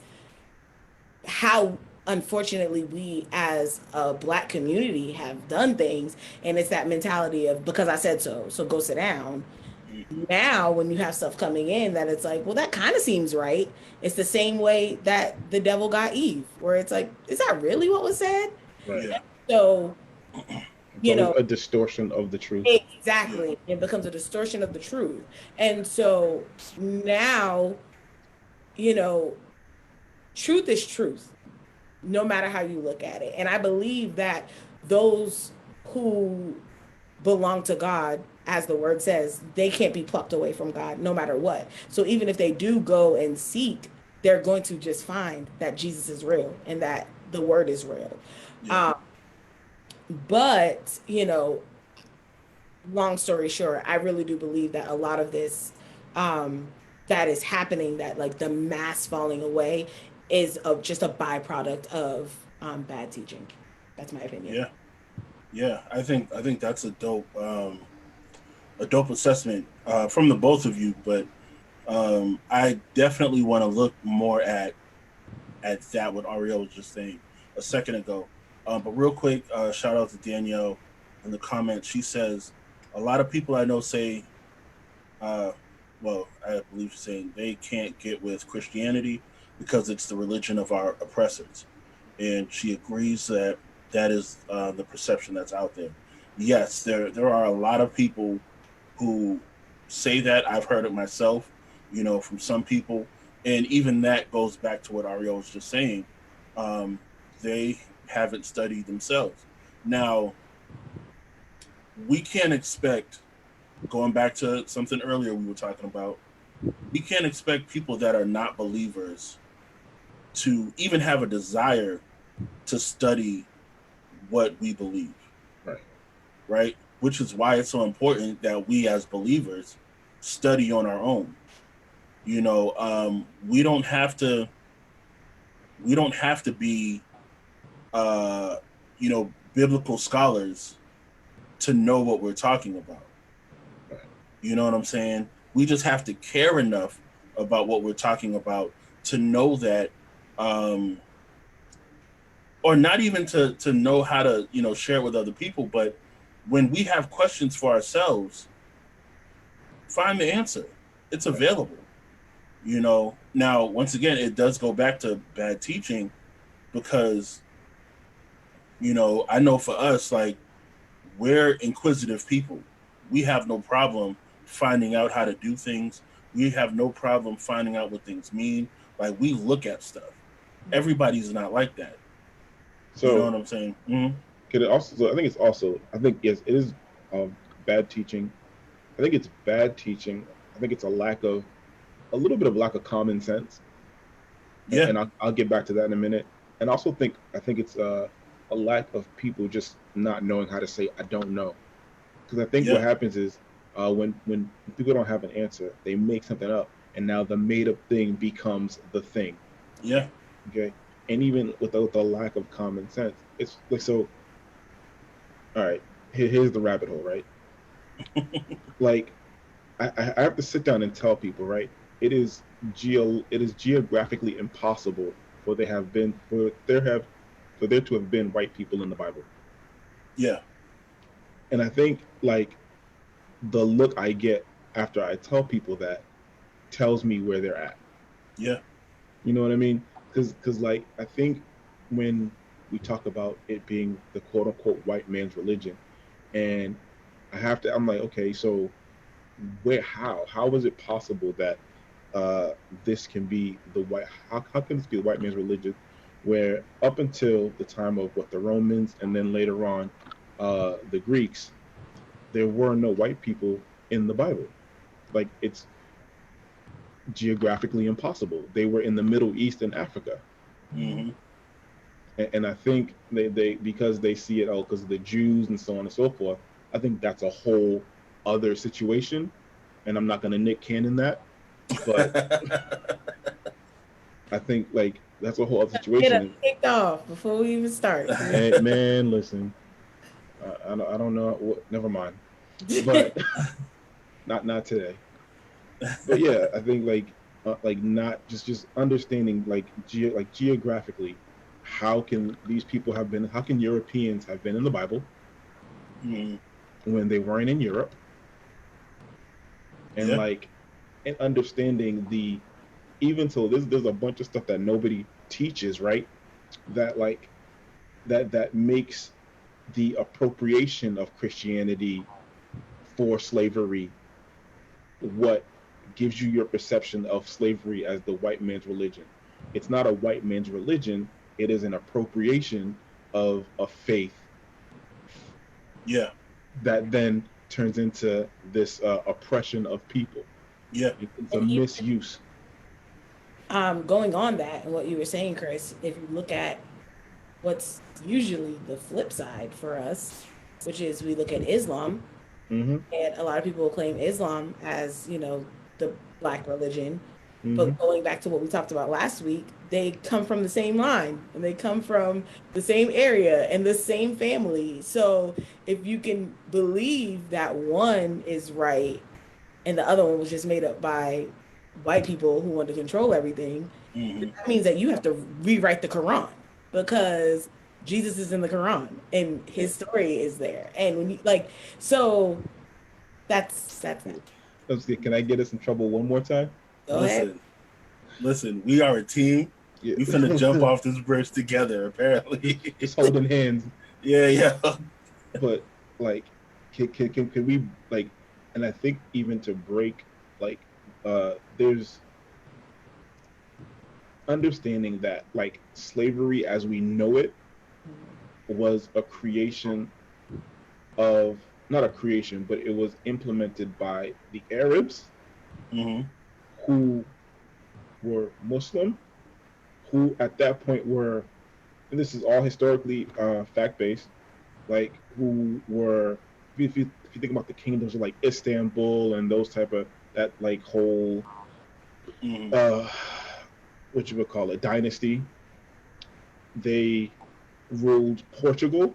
how unfortunately we as a black community have done things, and it's that mentality of because I said so, so go sit down. Now when you have stuff coming in that it's like, well, that kind of seems right. It's the same way that the devil got Eve, where it's like, is that really what was said? Right. Yeah. So, It's you always know, a distortion of the truth. Yeah. exactly. It becomes a distortion of the truth. And so now, you know, truth is truth, no matter how you look at it. And I believe that those who belong to God, as the word says, they can't be plucked away from God no matter what. So even if they do go and seek, they're going to just find that Jesus is real and that the word is real. Yeah. Um, but, long story short, I really do believe that a lot of this um, that is happening, that like the mass falling away, is just a byproduct of bad teaching. That's my opinion. Yeah. Yeah. I think that's a dope assessment from the both of you, but I definitely want to look more at that what Ariel was just saying a second ago. But real quick, shout out to Danielle in the comments. She says a lot of people I know say, uh, well, I believe she's saying they can't get with Christianity because it's the religion of our oppressors, and she agrees that that is the perception that's out there. Yes, there are a lot of people who say that. I've heard it myself, from some people, and even that goes back to what Ariel was just saying. Um, they haven't studied themselves. Now, we can't expect, going back to something earlier we were talking about, we can't expect people that are not believers to even have a desire to study what we believe, Right. right? Which is why it's so important that we as believers study on our own. We don't have to. We don't have to be, biblical scholars to know what we're talking about. Right. You know what I'm saying? We just have to care enough about what we're talking about to know that, um, or not even to know how to share it with other people, but when we have questions for ourselves, find the answer. It's Right. available. Now once again, it does go back to bad teaching because I know for us, like, we're inquisitive people. We have no problem finding out how to do things. We have no problem finding out what things mean. Like, we look at stuff. Everybody's not like that. You know So what I'm saying? Mm-hmm. could it also? So I think it's also. I think yes, it is bad teaching. I think it's bad teaching. I think it's a little bit of lack of common sense, Yeah, and I'll get back to that in a minute. And also I think it's a lack of people just not knowing how to say I don't know. Because I think what yeah, happens is when people don't have an answer, they make something up, and now the made up thing becomes the thing. yeah, Okay, and even without the lack of common sense, it's like so. All right, here's the rabbit hole. Right, like I have to sit down and tell people. Right, it is geographically impossible for there have been for there to have been white people in the Bible. yeah, And I think like the look I get, after I tell people that tells me where they're at. Yeah. You know what I mean? Because like I think when we talk about it being the quote unquote white man's religion, and I'm like, okay, so where how is it possible that uh this can be the white how can this be the white man's religion, where up until the time of what the Romans and then later on the Greeks, there were no white people in the Bible. Like it's geographically impossible. They were in the Middle East and Africa. Mm-hmm. And I think they because they see it, oh, because of the Jews and so on and so forth. I think that's a whole other situation, and I'm not going to Nick Cannon that, but I think like that's a whole other Get us situation. kicked off before we even start. And man, listen, I don't know. Never mind, but not today. But yeah, I think like not just understanding like geographically, how can these people have been? How can Europeans have been in the Bible Mm-hmm. when they weren't in Europe? And Yeah. like and understanding the even so there's a bunch of stuff that nobody teaches, right? That like that makes the appropriation of Christianity for slavery what gives you your perception of slavery as the white man's religion. It's not a white man's religion, it is an appropriation of a faith Yeah. that then turns into this oppression of people. Yeah. It's a And even misuse. going on that and what you were saying, Chris, if you look at what's usually the flip side for us, which is we look at Islam, Mm-hmm. and a lot of people claim Islam as, the black religion. Mm-hmm. But going back to what we talked about last week, they come from the same line and they come from the same area and the same family. So if you can believe that one is right and the other one was just made up by white people who want to control everything, Mm-hmm. that means that you have to rewrite the Quran because Jesus is in the Quran and his story is there. And when you like, so that's it. Let's see, can I get us in trouble one more time? Go ahead. Listen. We are a team. Yeah. We finna jump off this bridge together. Apparently. Just holding hands. Yeah. Yeah. But like can we like, and I think even to break like there's understanding that like slavery as we know it was a creation of, not a creation, but it was implemented by the Arabs Mm-hmm. who were Muslim, who at that point were, and this is all historically fact based, like who were, if you think about the kingdoms of like Istanbul and those type of that like whole Mm-hmm. uh what you would call it dynasty, they ruled Portugal,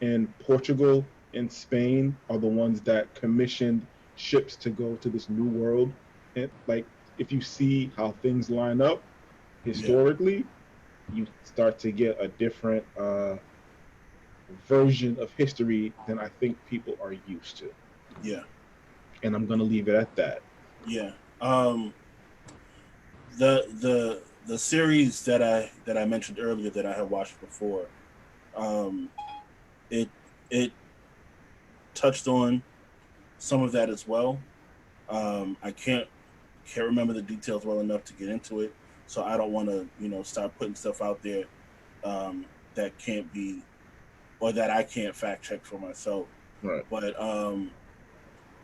and Portugal and Spain are the ones that commissioned ships to go to this new world. And like if you see how things line up Yeah. historically, you start to get a different version of history than I think people are used to. Yeah. And I'm gonna leave it at that. Yeah. The series that I mentioned earlier that I had watched before, um, it it touched on some of that as well. I can't remember the details well enough to get into it, so I don't want to start putting stuff out there that can't be, or that I can't fact check for myself. Right.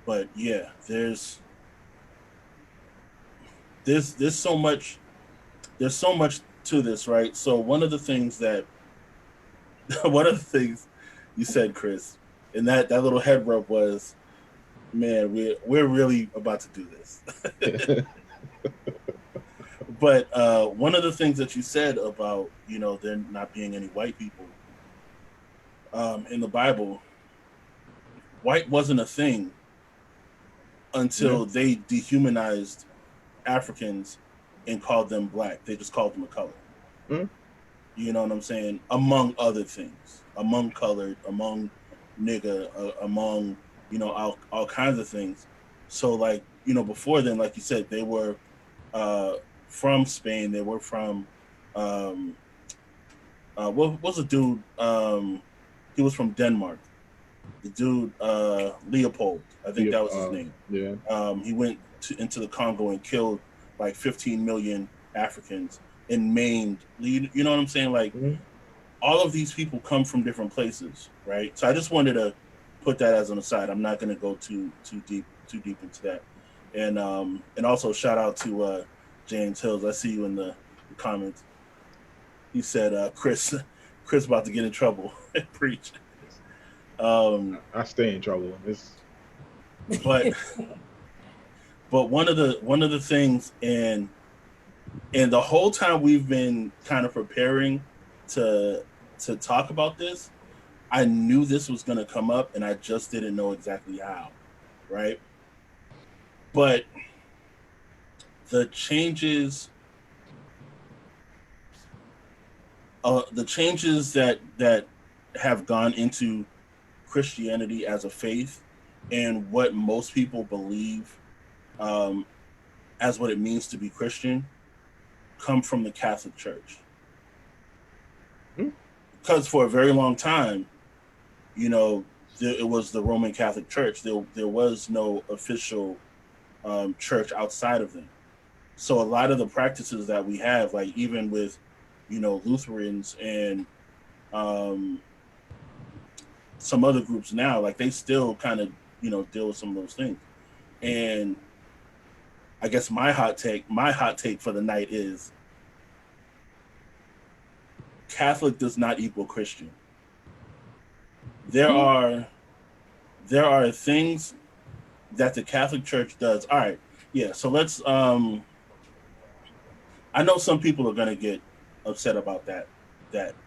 But yeah, there's so much to this, right? So one of the things that one of the things you said, Chris, and that little head rub was, man, we're really about to do this. But one of the things that you said about there not being any white people in the Bible, white wasn't a thing Yeah. until they dehumanized Africans and called them black. They just called them a color. Mm. You know what I'm saying? Among other things, among colored, among nigga, among all kinds of things. So like, before then, like you said, they were uh, from Spain. They were from um, what was the dude? He was from Denmark. The dude Leopold, I think that was his name. Yeah. He went into the Congo and killed like 15 million Africans and maimed. You know what I'm saying? Like Mhm. all of these people come from different places, right? So I just wanted to put that as an aside. I'm not going to go too deep into that. And also shout out to James Hills. I see you in the comments. He said Chris about to get in trouble. Preach. Um, I stay in trouble. It's but but one of the things, and the whole time we've been kind of preparing to talk about this, I knew this was going to come up and I just didn't know exactly how, right? But the changes that have gone into Christianity as a faith and what most people believe um, as what it means to be Christian come from the Catholic Church. mm, Because for a very long time, you know, it was the Roman Catholic Church. There was no official church outside of them. So a lot of the practices that we have, like even with, Lutherans and um, some other groups now, like they still kind of, deal with some of those things. And I guess my hot take for the night is Catholic does not equal Christian. There are there are things that the Catholic Church does. All right, yeah. So let's. I know some people are gonna get upset about that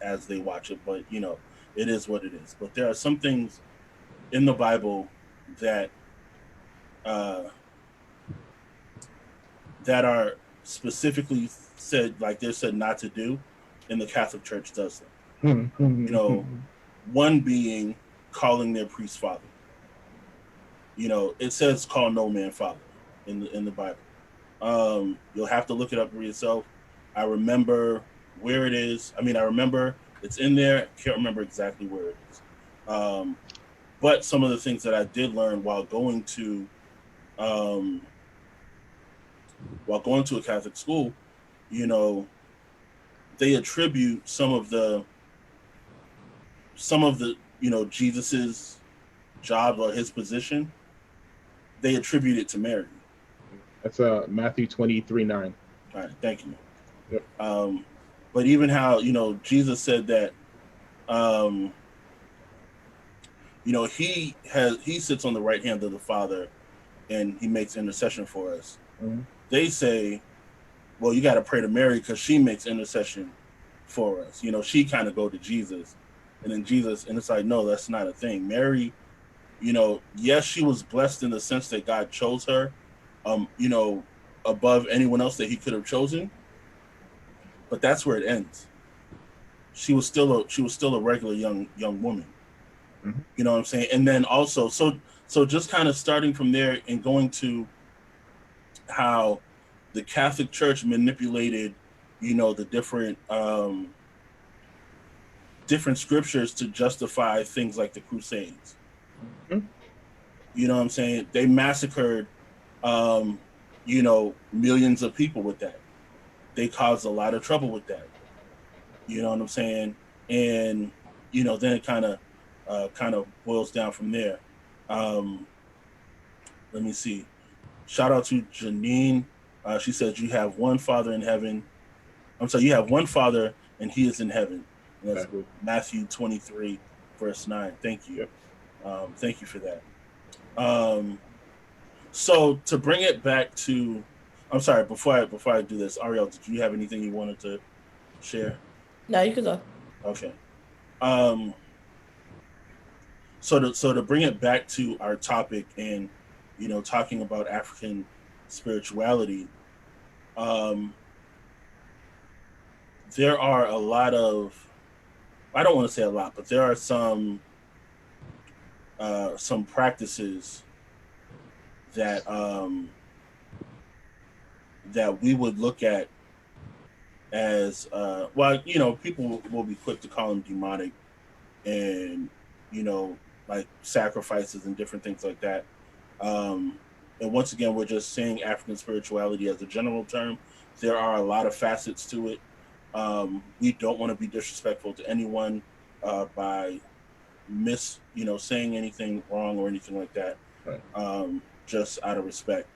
as they watch it, but it is what it is. But there are some things in the Bible that uh, that are specifically said, like they're said not to do, and the Catholic Church does them. You know, one being calling their priest father. It says call no man father in the Bible. You'll have to look it up for yourself. I remember where it is. I mean, I remember it's in there. Can't remember exactly where it is. Um, but some of the things that I did learn um, while going to a Catholic school, you know, they attribute some of the Jesus's job or his position. They attribute it to Mary. that's Matthew 23:9. All right, thank you. Yep. But even how Jesus said that um, he sits on the right hand of the Father and he makes intercession for us. Mhm. They say, well, you got to pray to Mary because she makes intercession for us. She kind of go to Jesus, and then Jesus, and it's like, no, that's not a thing. Mary, yes, she was blessed in the sense that God chose her, above anyone else that He could have chosen, but that's where it ends. She was still a regular young woman. Mhm. You know what I'm saying? And then also, so just kind of starting from there and going to how the Catholic Church manipulated, the different scriptures to justify things like the Crusades. Mhm. You know what I'm saying? They massacred, millions of people with that. They caused a lot of trouble with that. You know what I'm saying? And then it kind of boils down from there. Um, Let me see. Shout out to Janine. She says you have one Father in heaven. I'm sorry, you have one Father and He is in heaven. And that's Exactly. Matthew 23, verse 9. Thank you. Yep. Thank you for that. So to bring it back to, I'm sorry, before I do this, Ariel, did you have anything you wanted to share? No, you can go. Okay. Um, so to bring it back to our topic and talking about African spirituality, um, there are a lot of, I don't want to say a lot, but there are some practices that that we would look at as well, people will be quick to call them demonic, and you know, like sacrifices and different things like that. Um, and once again, we're just saying African spirituality as a general term. There are a lot of facets to it. We don't want to be disrespectful to anyone by saying anything wrong or anything like that. Right. Just out of respect.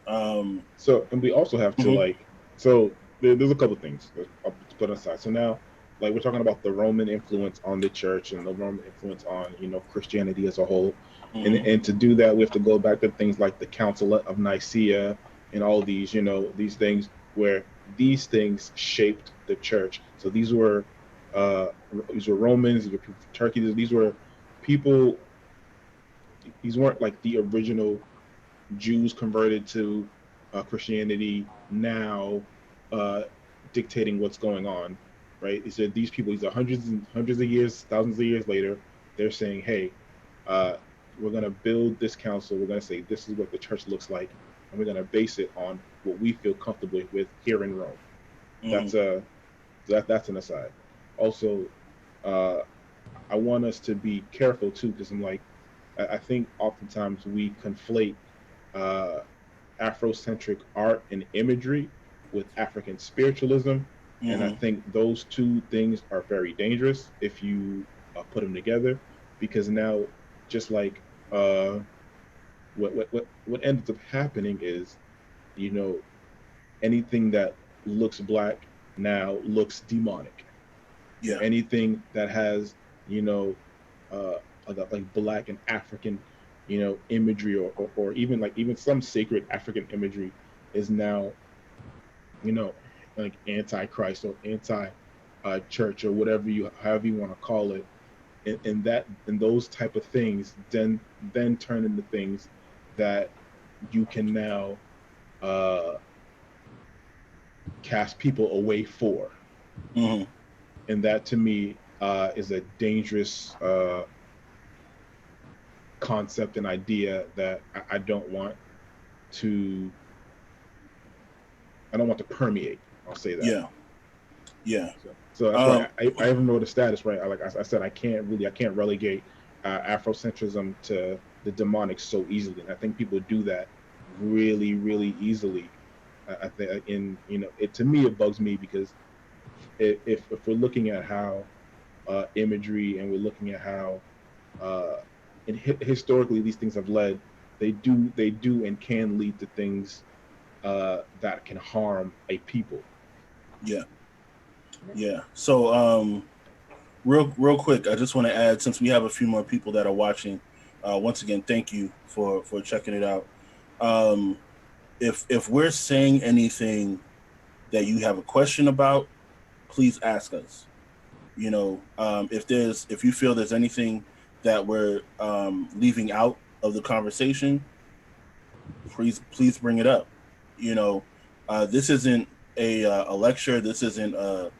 So, and we also have to Mhm, like, so there's a couple things that I'll put aside. So now, like we're talking about the Roman influence on the church and the Roman influence on Christianity as a whole, mhm, and to do that we have to go back to things like the Council of Nicaea and all these these things where these things shaped the church. So uh these were Romans, these were people from Turkey. These were people. These weren't like the original Jews converted to Christianity now, uh, dictating what's going on, right? Is that these people, these are hundreds and hundreds of years, thousands of years later, they're saying, hey, uh, we're going to build this council. We're going to say this is what the church looks like, and we're going to base it on what we feel comfortable with here in Rome. mhm. That's a that's an aside. Also, uh, I want us to be careful too, because I'm like, I think oftentimes we conflate uh, Afrocentric art and imagery with African spiritualism. And I Hmm. think those two things are very dangerous if you put them together, because now, just like uh, what ends up happening is, you know, anything that looks black now looks demonic. Yeah. Anything that has, you know, uh, like black and African, imagery, or even like even some sacred African imagery is now, you know, like anti-Christ or anti church or whatever however you want to call it, and those type of things then turn into things that you can now uh, cast people away for, Hmm. and that to me is a dangerous concept and idea that I don't want to permeate. I'll say that. Yeah. Yeah. So that's why Um, I even wrote a status, right. I said I can't relegate Afrocentrism to the demonic so easily, and I think people do that really easily. I think, in it, to me, it bugs me because if we're looking at how imagery, and we're looking at how uh, historically these things have led, they do and can lead to things that can harm a people. yeah. Yeah. So, real quick, I just want to add, since we have a few more people that are watching, once again, thank you for checking it out. Um, if we're saying anything that you have a question about, please ask us. If you feel there's anything that we're leaving out of the conversation, please bring it up. You know, this isn't a lecture. This isn't a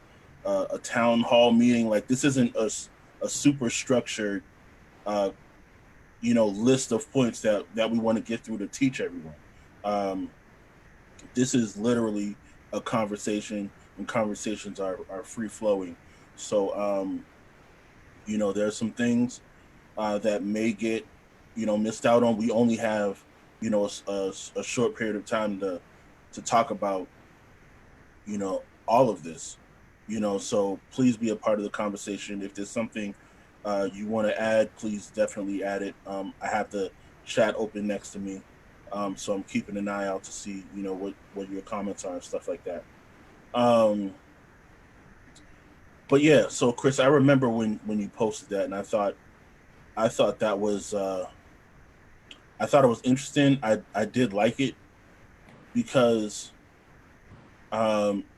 town hall meeting. Like, this isn't a super structured uh, list of points that we want to get through to teach everyone. Um, this is literally a conversation, and conversations are free flowing. So there's some things that may get missed out on. We only have a short period of time to talk about all of this. So please be a part of the conversation. If there's something you want to add, please definitely add it. I have the chat open next to me, so I'm keeping an eye out to see what your comments are and stuff like that. Um, but yeah, so Chris, I remember when you posted that, and I thought that was I thought it was interesting. I did like it because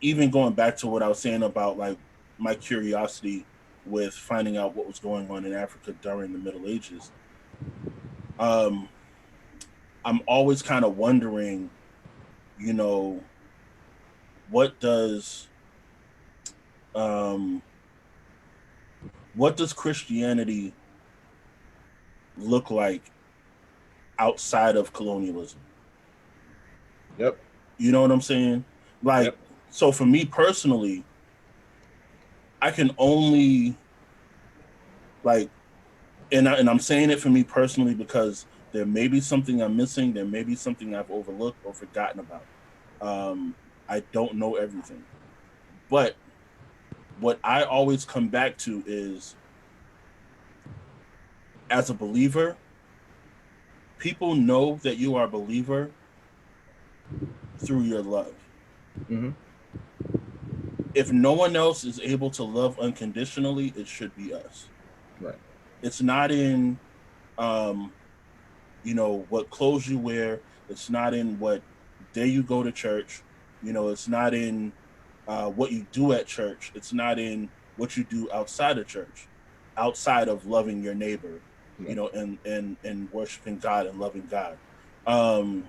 even going back to what I was saying about, like, my curiosity with finding out what was going on in Africa during the Middle Ages, um, I'm always kind of wondering, you know, what does um, what does Christianity look like outside of colonialism? Yep. You know what I'm saying? Like, Yep. so for me personally, I can only like, and I'm saying it for me personally because there may be something I'm missing, there may be something I've overlooked or forgotten about. Um, I don't know everything, but what I always come back to is, as a believer, people know that you are a believer through your love. Mm-hmm. If no one else is able to love unconditionally, it should be us. Right. It's not in um, what clothes you wear. It's not in what day you go to church. It's not in what you do at church. It's not in what you do outside of church, outside of loving your neighbor, Right. and worshiping God and loving God. um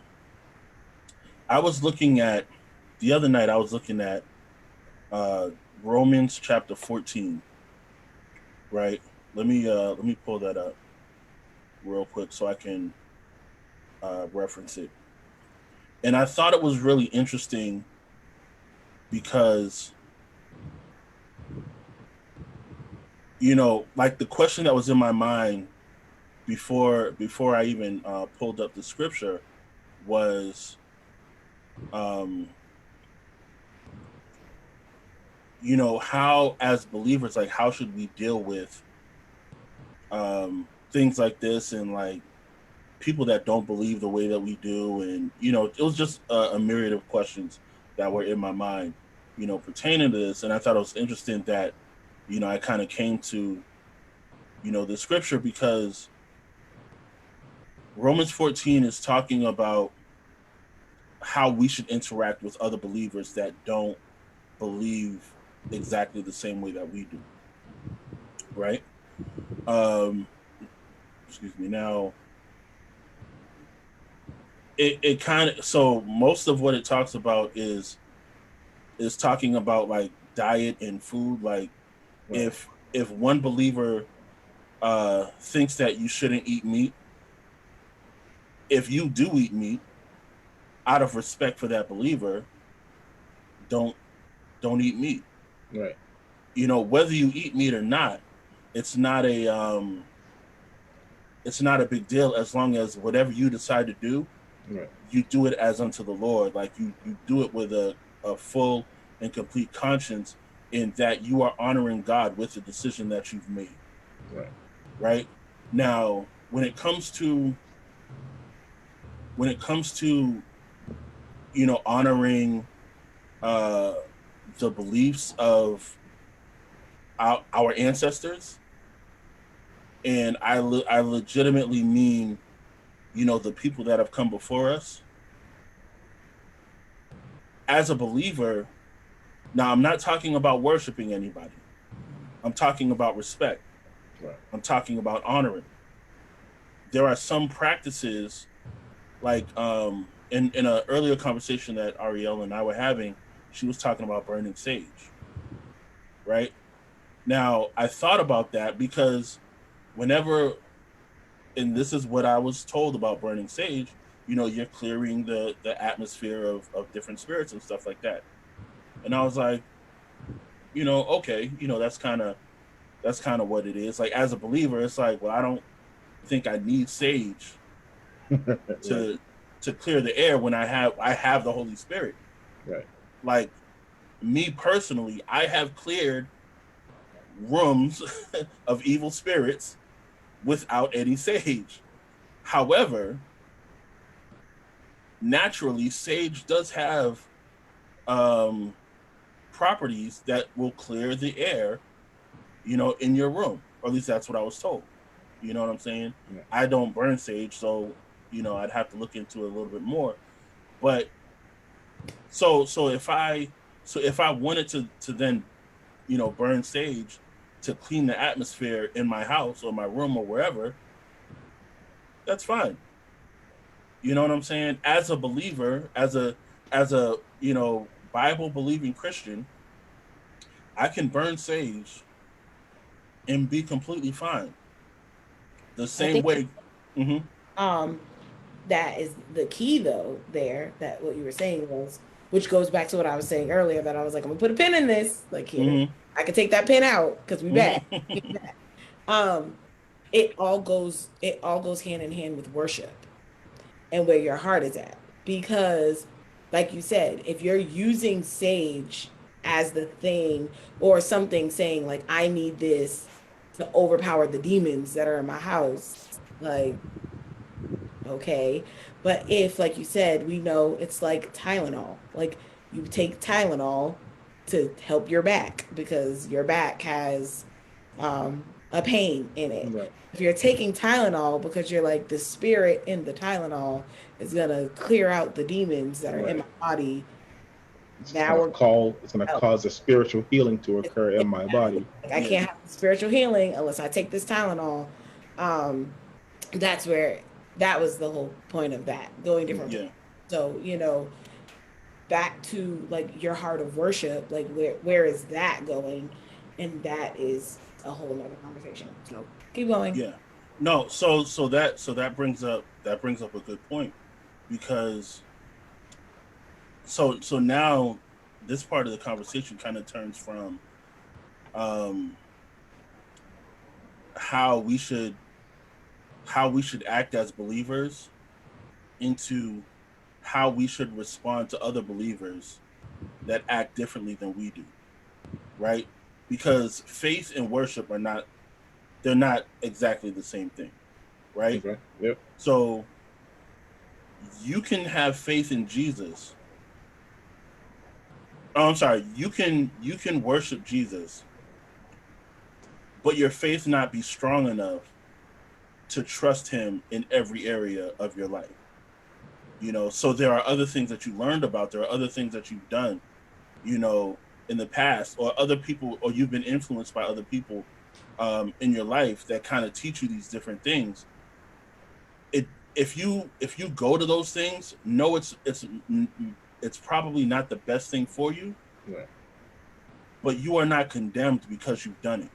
I was looking at the other night, I was looking at uh Romans chapter 14, right? Let me pull that up real quick so I can reference it. And I thought it was really interesting because, like, the question that was in my mind before I even pulled up the scripture was, um, how, as believers, like, how should we deal with things like this, and like people that don't believe the way that we do, and it was just a myriad of questions that were in my mind, pertaining to this. And I thought it was interesting that, I kind of came to, the scripture, because Romans 14 is talking about how we should interact with other believers that don't believe exactly the same way that we do, right? Um, excuse me. Now, it kind of, so most of what it talks about is talking about, like, diet and food. Like, Right. if one believer thinks that you shouldn't eat meat, if you do eat meat, out of respect for that believer, don't don't eat meat. Right. Whether you eat meat or not, it's not a it's not a big deal, as long as whatever you decide to do, Right. you do it as unto the Lord. Like, you do it with a full and complete conscience, in that you are honoring God with the decision that you've made. Right. Right? Now, when it comes to honoring uh the beliefs of our ancestors, and I legitimately mean, the people that have come before us, as a believer. Now, I'm not talking about worshiping anybody. I'm talking about respect. Right. I'm talking about honoring. There are some practices, like, in an earlier conversation that Ariel and I were having, she was talking about burning sage, right? Now, I thought about that because, whenever, and this is what I was told about burning sage, you're clearing the atmosphere of different spirits and stuff like that. And I was like, okay, that's kind of what it is. Like, as a believer, it's like, well, I don't think I need sage Right. to clear the air when I have the Holy Spirit. Right. Like, me personally, I have cleared rooms of evil spirits without any sage. However, naturally, sage does have um, properties that will clear the air, in your room. Or at least that's what I was told. You know what I'm saying? Right. I don't burn sage, so I'd have to look into it a little bit more. But so if I wanted to then burn sage to clean the atmosphere in my house or my room or wherever, that's fine. You know what I'm saying? As a believer, as a Bible believing Christian, I can burn sage and be completely fine. The I same think way. Hmm. um that is the key though there, that what you were saying was, which goes back to what I was saying earlier, that I was like, I'm gonna put a pin in this, like here, Mm-hmm. I can take that pin out because we back. Mm-hmm. um it all goes hand in hand with worship and where your heart is at. Because, like you said, if you're using sage as the thing, or something saying, like, I need this to overpower the demons that are in my house, like, okay. But if, like you said, we know it's like Tylenol, like, you take Tylenol to help your back because your back has a pain in it. Right. If you're taking Tylenol because you're like, the spirit in the Tylenol is gonna clear out the demons that are in Right. my body. It's Now gonna we're call. It's gonna out. cause a spiritual healing to occur in my Exactly. body. Like, I Yeah. can't have spiritual healing unless I take this Tylenol. Um, that's where that was the whole point of that, going different places. Yeah. So, back to like your heart of worship, like where is that going? And that is a whole nother conversation. So keep going. Yeah. No, so that brings up a good point, because so now this part of the conversation kind of turns from um how we should how we should act as believers into how we should respond to other believers that act differently than we do, right? Because faith and worship are not they're not exactly the same thing, right? Okay. Yep. So you can have faith in Jesus. Oh, I'm sorry. You can worship Jesus, but your faith not be strong enough to trust him in every area of your life. So there are other things that you learned about, there are other things that you've done, you know, in the past, or other people, or you've been influenced by other people in your life that kind of teach you these different things. It if you go to those things, know it's probably not the best thing for you, Right. but you are not condemned because you've done it.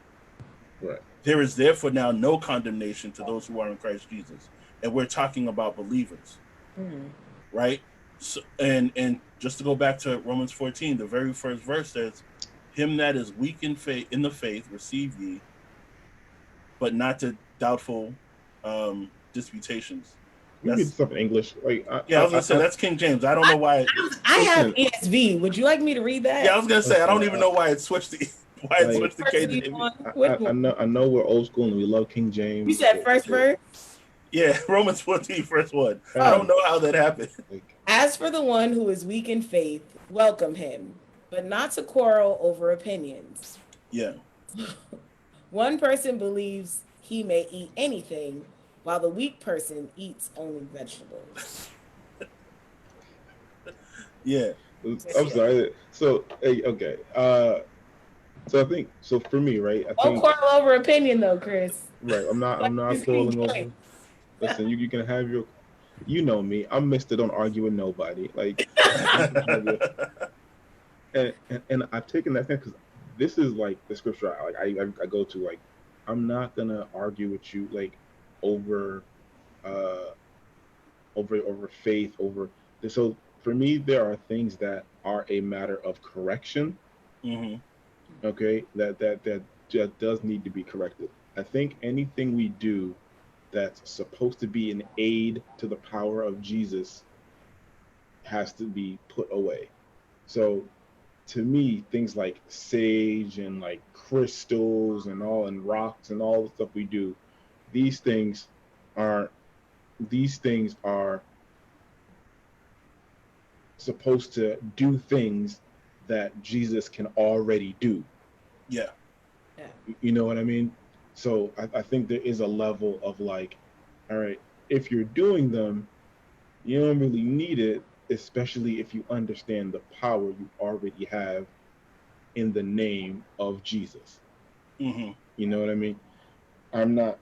Right. There is therefore now no condemnation to those who are in Christ Jesus, and we're talking about believers, Mm. right? So, and just to go back to Romans 14, the very first verse says, "Him that is weak in the faith receive ye, but not to doubtful disputations." You read That's stuff in English. Like Yeah, I was gonna say I that's King James. I don't know why. I have listen. ESV. Would you like me to read Yeah, I that? was gonna say I don't Listen. even know why it switched to why it Like switched to Verse are you KJV. on? Which I one? know we're old school and we love King You James. said first verse? Yeah, Romans 14, first one. I don't Oh, Hey, know how that happened. like as for the one who is weak in faith, welcome him, but not to quarrel over opinions. Yeah, One person believes he may eat anything, while the weak person eats only vegetables. yeah, I'm sorry. So hey, okay. So I think so for me, right? I Don't think quarrel over opinion, though, Chris. right. I'm not quarreling over. Listen, you can have your. You know me. I'm Mister. Don't argue with nobody. Like you can have your. And I've taken that stance because this is like the scripture I go to. Like I'm not gonna argue with you like over uh over faith over. So for me, there are things that are a matter of correction. hmm Okay, that just does need to be corrected. I think anything we do that's supposed to be an aid to the power of Jesus has to be put away. So to me, things like sage and like crystals and all and rocks and all the stuff we do, these things are these things are supposed to do things that Jesus can already do. yeah, Yeah. You know what I mean? So I think there is a level of like, all right, if you're doing them, you don't really need it, especially if you understand the power you already have in the name of Jesus. hmm You know what I mean? I'm not,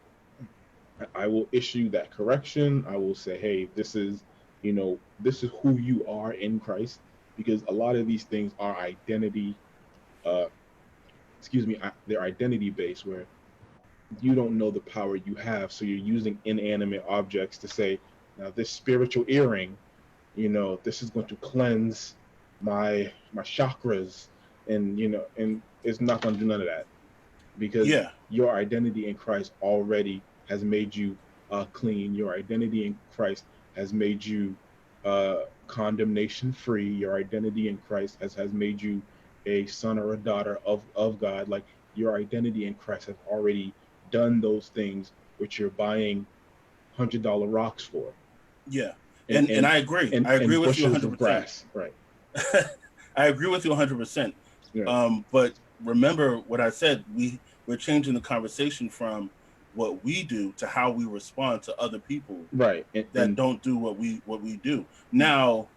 I will issue that correction. I will say, hey, this is who you are in Christ, because a lot of these things are identity, uh, they're identity based, where you don't know the power you have. So you're using inanimate objects to say, Now this spiritual earring, this is going to cleanse my chakras, and and it's not going to do none of that, because Yeah, your identity in Christ already has made you clean. Your identity in Christ has made you condemnation free. Your identity in Christ has made you a son or a daughter of God. Like, your identity in Christ has already done those things which you're buying $100 rocks for, yeah, and and and I agree. and, I agree and with you bushels of 100%. grass, right? I agree with you 100%. Right, But remember what I said. We're changing the conversation from what we do to how we respond to other people right, that don't do what we do. Now,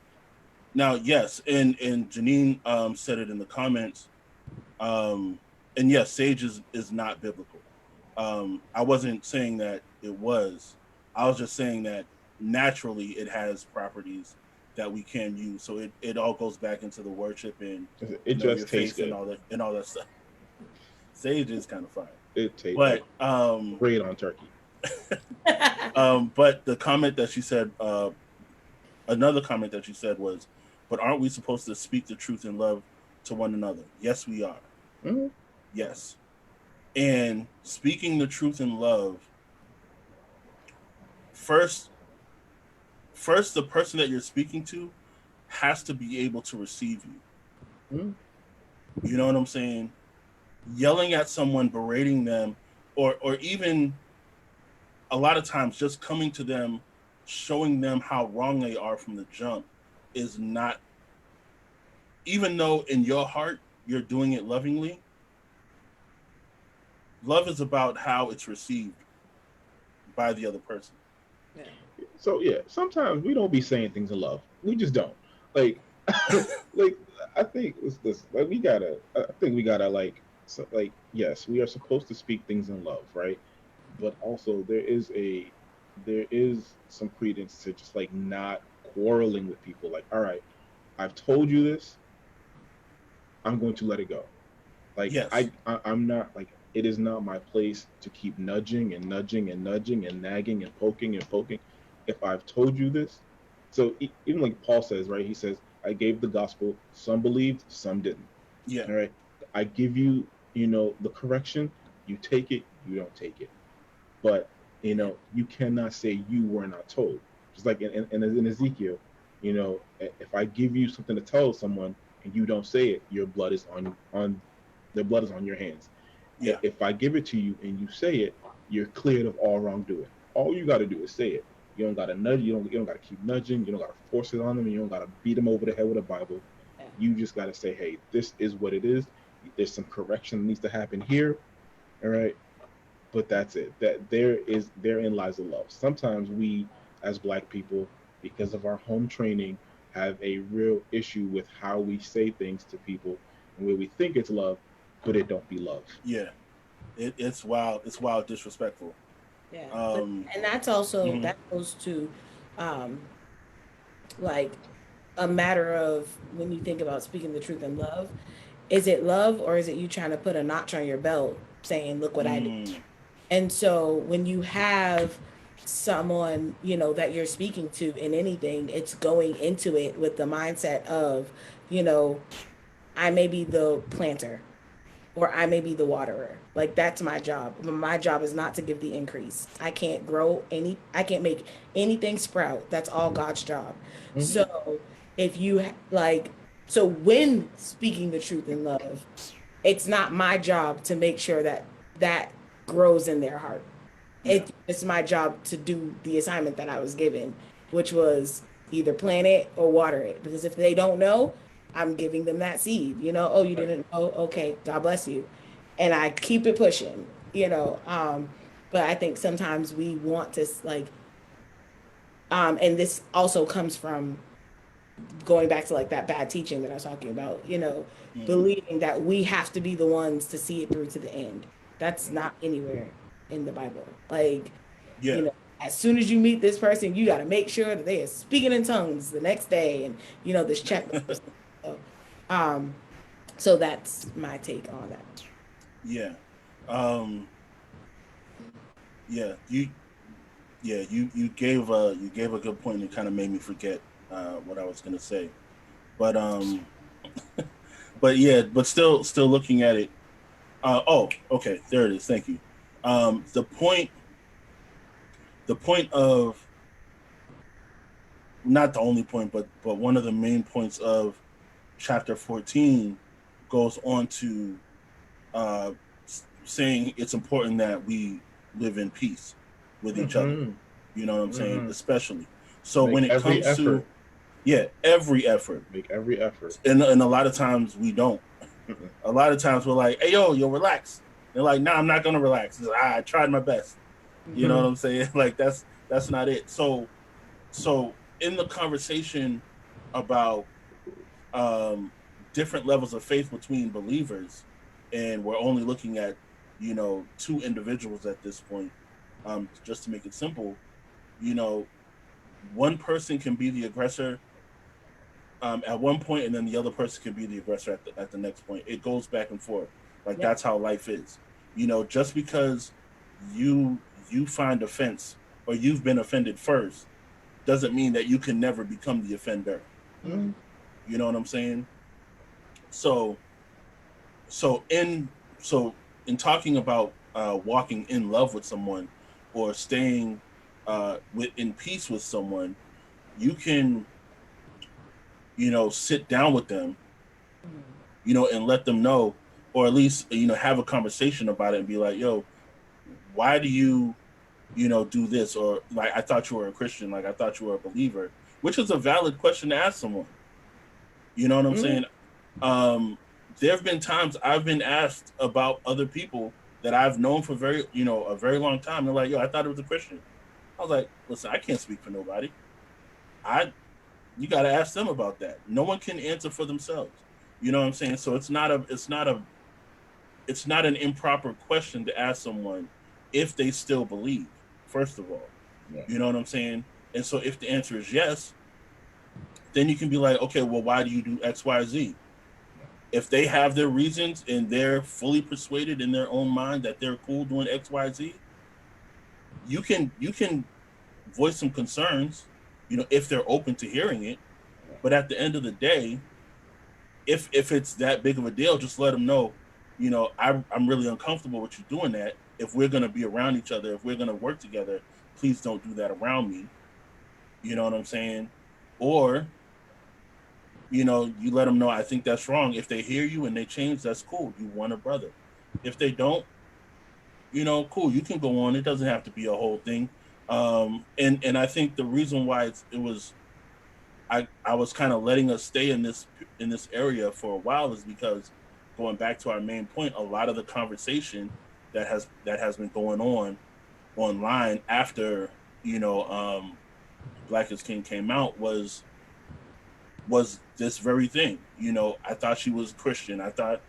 yes, and Janine said it in the comments. Um, and yes, sage is not biblical. I wasn't saying that it was. I was just saying that naturally it has properties that we can use. So it all goes back into the worship and it your just tastes faith good. and all that stuff. Sage is kind of fire, It tastes like but great on turkey. but the comment that she said, another comment that she said was, "But aren't we supposed to speak the truth in love to one another?" Yes, we are. Mm-hmm. Yes, and speaking the truth in love, first first the person that you're speaking to has to be able to receive you. Mm-hmm. You know what I'm saying? Yelling at someone, berating them, or even a lot of times just coming to them, showing them how wrong they are from the jump is not, even though in your heart you're doing it lovingly. Love is about how it's received by the other person. Yeah. So yeah, sometimes we don't be saying things in love. We just don't. Like, like I think it's this. Like, we gotta. I think we gotta, like. So, like, yes, we are supposed to speak things in love, right? But also there is some credence to just like not quarreling with people. Like, all right, I've told you this. I'm going to let it go. Like, Yes. I'm not, like, it is not my place to keep nudging and nudging and nudging and nagging and poking and poking. If I've told you this, so even like Paul says, right? He says, I gave the gospel. Some believed, some didn't. Yeah. All right, I give you, the correction. You take it. You don't take it. But you cannot say you were not told. Just like in Ezekiel, if I give you something to tell someone and you don't say it, your blood is on their blood is on your hands. Yeah. If I give it to you and you say it, you're cleared of all wrongdoing. All you got to do is say it. You don't got to nudge. You don't got to keep nudging. You don't got to force it on them. You don't got to beat them over the head with a Bible. Yeah. You just got to say, hey, this is what it is. There's some correction that needs to happen here. All right, but that's it. Therein lies the love. Sometimes we, as Black people, because of our home training, have a real issue with how we say things to people, and where we think it's love, but it don't be love. Yeah. It's wild. It's wild disrespectful. Yeah. But Um. and that's also Mhm. that goes to um like a matter of when you think about speaking the truth in love, is it love or is it you trying to put a notch on your belt saying, look what I did? Mm. And so when you have someone, that you're speaking to in anything, it's going into it with the mindset of, you know, I may be the planter or I may be the waterer. Like, that's my job. My job is not to give the increase. I can't make anything sprout. That's all God's job. Mm-hmm. So if you so when speaking the truth in love, it's not my job to make sure that that grows in their heart. Yeah. It's my job to do the assignment that I was given, which was either plant it or water it. Because if they don't know, I'm giving them that seed. Oh, you Right. didn't know? Okay, God bless you. And I keep it pushing, but I think sometimes we want to and this also comes from going back to like that bad teaching that I was talking about, Mm. believing that we have to be the ones to see it through to the end. That's not anywhere in the Bible. Like, Yeah. as soon as you meet this person, you got to make sure that they are speaking in tongues the next day, and this checklist. So, um, so that's my take on that. Yeah. Um. Yeah. Yeah, you gave a good point and kind of made me forget what I was gonna say. But but yeah, but still looking at it. Oh, okay, there it is. Thank you. The point of, not the only point, but one of the main points of chapter 14 goes on to uh, saying it's important that we live in peace with each other. Mm-hmm. You know what I'm saying? Mm-hmm. Especially. So Make when it every comes to, effort. yeah, every effort, Make every effort. and a lot of times we don't. Mm-mm. A lot of times we're like, hey, yo, relax. They're like, nah, I'm not gonna relax. Like, I tried my best. You know Mhm. what I'm saying? Like that's not it. So in the conversation about um, different levels of faith between believers, and we're only looking at two individuals at this point. Just to make it simple, you know, one person can be the aggressor at one point, and then the other person can be the aggressor at the next point. It goes back and forth. Like Yep. that's how life is. Just because you you find offense or you've been offended first doesn't mean that you can never become the offender. Mm. You know what I'm saying? So so in so in talking about walking in love with someone or staying in peace with someone, you can sit down with them, and let them know, or at least have a conversation about it and be like, yo, why do you do this? Or like, I thought you were a Christian, like I thought you were a believer, which is a valid question to ask someone. You know what I'm Mm-hmm. saying? um there have been times I've been asked about other people that I've known for a very long time. They're like, yo, I thought it was a Christian. I was like, listen, I can't speak for nobody. I You got to ask them about that. No one can answer for themselves. You know what I'm saying? So it's not an improper question to ask someone if they still believe, first of all. Yeah. You know what I'm saying? And so if the answer is yes, then you can be like, okay, well, why do you do XYZ? If they have their reasons and they're fully persuaded in their own mind that they're cool doing XYZ, you can voice some concerns, if they're open to hearing it. But at the end of the day, if it's that big of a deal, just let them know, I'm really uncomfortable with you doing that. If we're gonna be around each other, if we're gonna work together, please don't do that around me. You know what I'm saying? Or you let them know, I think that's wrong. If they hear you and they change, that's cool. You want a brother. If they don't, cool. You can go on. It doesn't have to be a whole thing. And I think the reason why it was I was kind of letting us stay in this area for a while is because, going back to our main point, a lot of the conversation that has been going on online after Black is King came out was this very thing. I thought she was Christian. I thought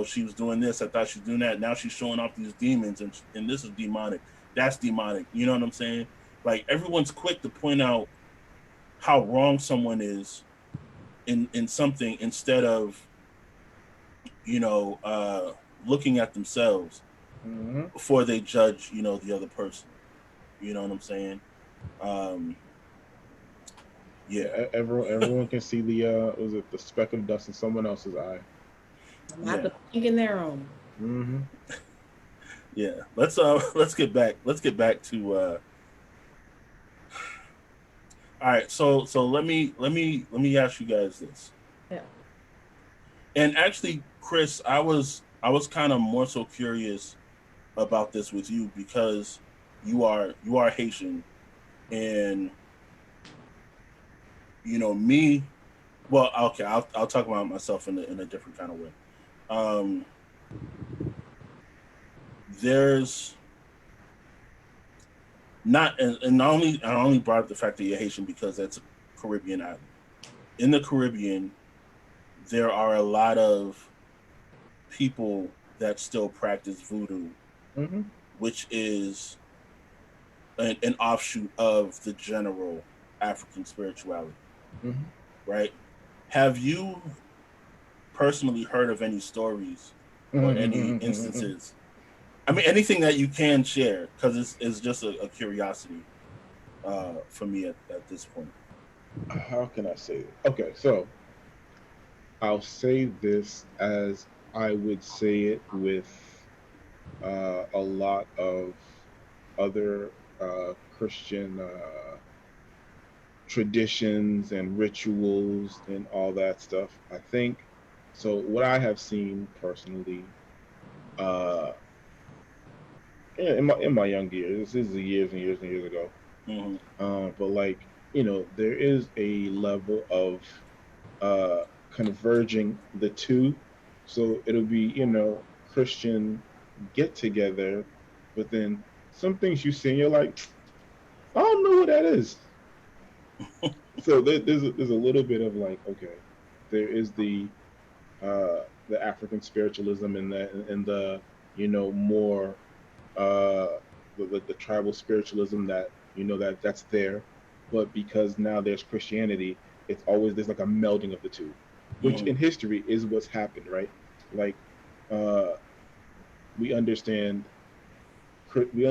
she was doing this. I thought she was doing that. Now she's showing off these demons, and this is demonic. That's demonic. You know what I'm saying? Like, everyone's quick to point out how wrong someone is in something, instead of you know uh looking at themselves Mm-hmm. before they judge the other person. You know what I'm saying? um yeah. Yeah. Everyone can see the was it the speck of dust in someone else's eye. Not Yeah. the pink in their own. Mm-hmm. Yeah, let's get back to all right. So let me ask you guys this. Yeah. And actually, Chris, I was kind of more so curious about this with you, because you are Haitian, and me. Well, okay, I'll talk about myself in a different kind of way. Um, there's not, and I only brought up the fact that you're Haitian because that's a Caribbean island. In the Caribbean, there are a lot of people that still practice voodoo, Mm-hmm. which is an offshoot of the general African spirituality, Mm-hmm. right? Have you personally heard of any stories or any Mm-hmm. instances? I mean, anything that you can share, because it's just a curiosity. for me at this point. How can I say it? Okay, so I'll say this as I would say it with a lot of other Christian traditions and rituals and all that stuff. I think so. What I have seen personally, uh, in my young years, this is years and years and years ago. Hmm. But like there is a level of converging the two. So it'll be Christian get together, but then some things you see and you're like, I don't know what that is. So there's a little bit of like, okay, there is the African spiritualism and the more uh the tribal spiritualism that that's there, but because now there's Christianity, it's always there's like a melding of the two, which Hmm. in history is what's happened, right? Like uh we understand we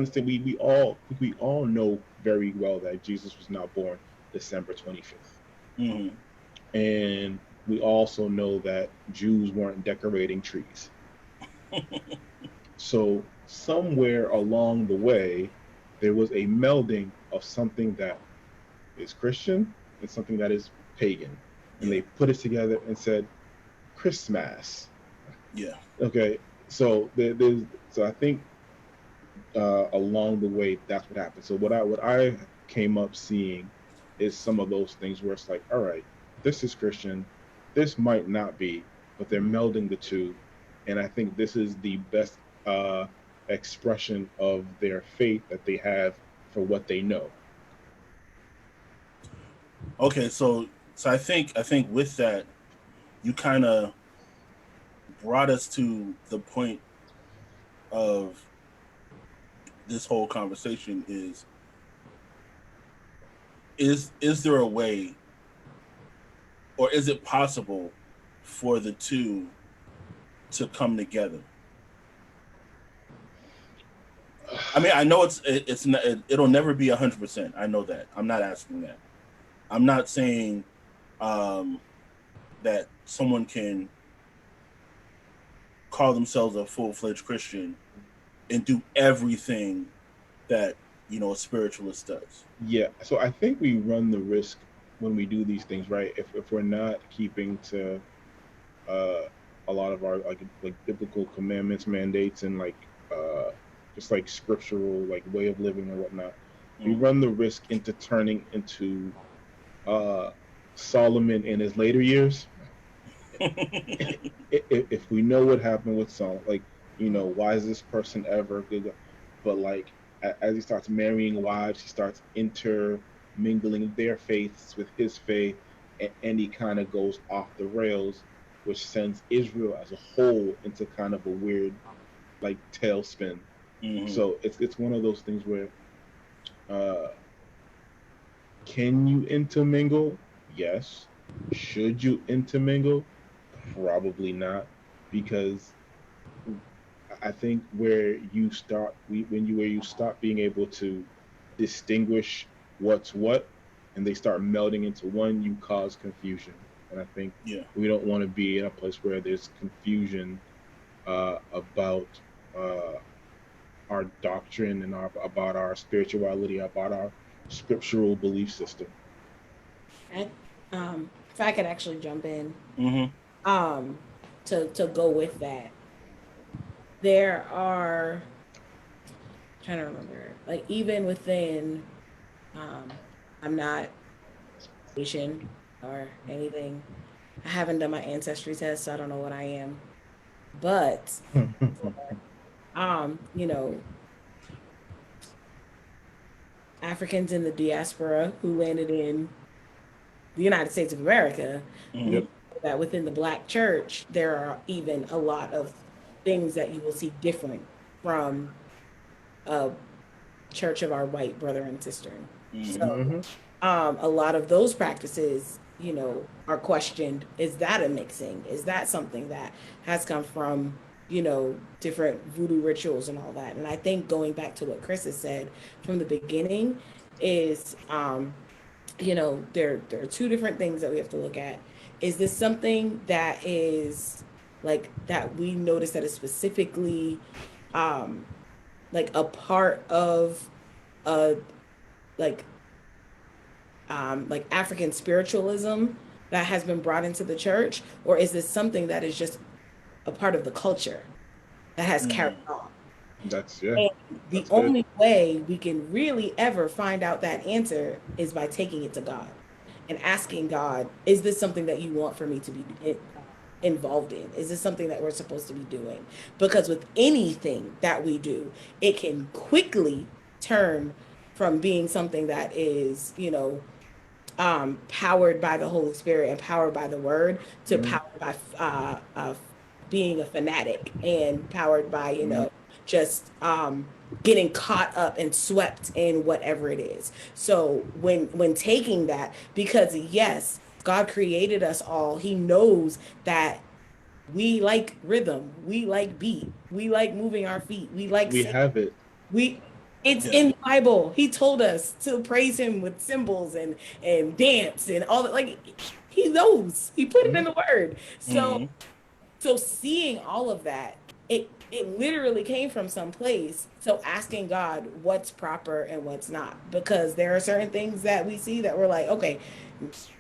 all know very well that Jesus was not born December 25th. Hmm. And we also know that Jews weren't decorating trees. So somewhere along the way, there was a melding of something that is Christian and something that is pagan, and Yeah. they put it together and said Christmas. Yeah. Okay, so so I think along the way that's what happened. So what I came up seeing is some of those things where it's like, all right, this is Christian, this might not be, but they're melding the two, and I think this is the best expression of their faith that they have for what they know. Okay. So I think with that, you kind of brought us to the point of this whole conversation is there a way, or is it possible for the two to come together? I mean, I know it'll never be 100%. I know that. I'm not asking that. I'm not saying um, that someone can call themselves a full fledged Christian and do everything that a spiritualist does. Yeah, so I think we run the risk when we do these things, right? If we're not keeping to uh, a lot of our like biblical commandments, mandates, and like just like scriptural like way of living and whatnot, we Mm. run the risk into turning into uh, Solomon in his later years. If we know what happened with Solomon, like why is this person ever good? But like as he starts marrying wives, he starts intermingling their faiths with his faith, and he kind of goes off the rails, which sends Israel as a whole into kind of a weird like tailspin. Hmm. So it's one of those things where uh, can you intermingle? Yes. Should you intermingle? Probably not, because I think where you stop being able to distinguish what's what, and they start melding into one, you cause confusion. And I think Yeah. we don't want to be in a place where there's confusion about uh, our doctrine and about our spirituality, about our scriptural belief system. And if I could actually jump in, Hmm. um, to go with that, there are trying to remember, like even within, um, I'm not Asian or anything. I haven't done my ancestry test, so I don't know what I am. But you know, Africans in the diaspora who landed in the United States of America, we Hmm. Yep. know that within the Black church, there are even a lot of things that you will see different from a church of our white brother and sister. Hmm. So, Hmm. a lot of those practices, are questioned. Is that a mixing? Is that something that has come from, different voodoo rituals and all that? And I think going back to what Chris has said from the beginning, is there are two different things that we have to look at. Is this something that is like that we notice that is specifically um like a part of uh like like African spiritualism that has been brought into the church, or is this something that is just a part of the culture that has carried Mm, on? That's yeah. And the That's good. only way we can really ever find out that answer is by taking it to God and asking God, is this something that you want for me to be involved in? Is this something that we're supposed to be doing? Because with anything that we do, it can quickly turn from being something that is, powered by the Holy Spirit and powered by the Word to Mm-hmm. powered by being a fanatic and powered by just getting caught up and swept in whatever it is. So when taking that, because yes, God created us all, He knows that we like rhythm, we like beat, we like moving our feet, we like We singing. have it. We it's yeah. in the Bible. He told us to praise him with cymbals and dance and all that. Like he knows. He put it Mm-hmm. in the word. So Mm, seeing all of that, it literally came from some place. So asking God what's proper and what's not. Because there are certain things that we see that we're like, okay,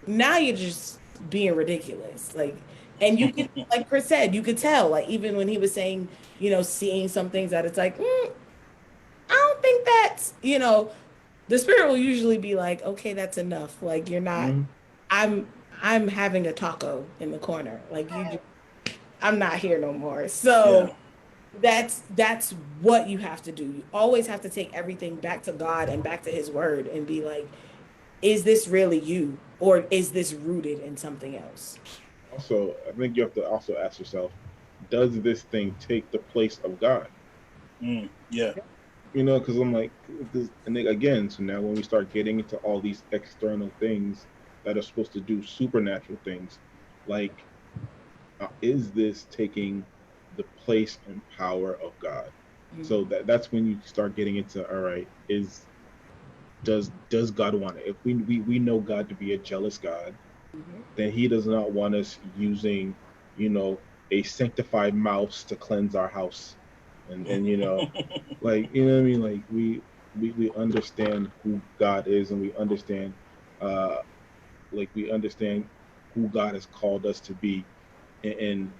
now you're just being ridiculous. Like and you could like Chris said, you could tell, like even when he was saying, seeing some things that it's like, I don't think that's, the spirit will usually be like, okay, that's enough. Like you're not Mm-hmm. I'm I'm having a taco in the corner. Like I'm not here no more. So yeah. that's what you have to do. You always have to take everything back to God and back to his word and be like, is this really you? Or is this rooted in something else? Also, I think you have to also ask yourself, does this thing take the place of God? Mm, yeah. Because I'm like, and then again, so now when we start getting into all these external things that are supposed to do supernatural things, like, is this taking the place and power of God? So Mhm. that's when you start getting into, all right, does God want it? If we know God to be a jealous God, Mhm. then He does not want us using, you know, a sanctified mouse to cleanse our house, and like what I mean, like we understand who God is, and we understand, uh, we understand who God has called us to be, and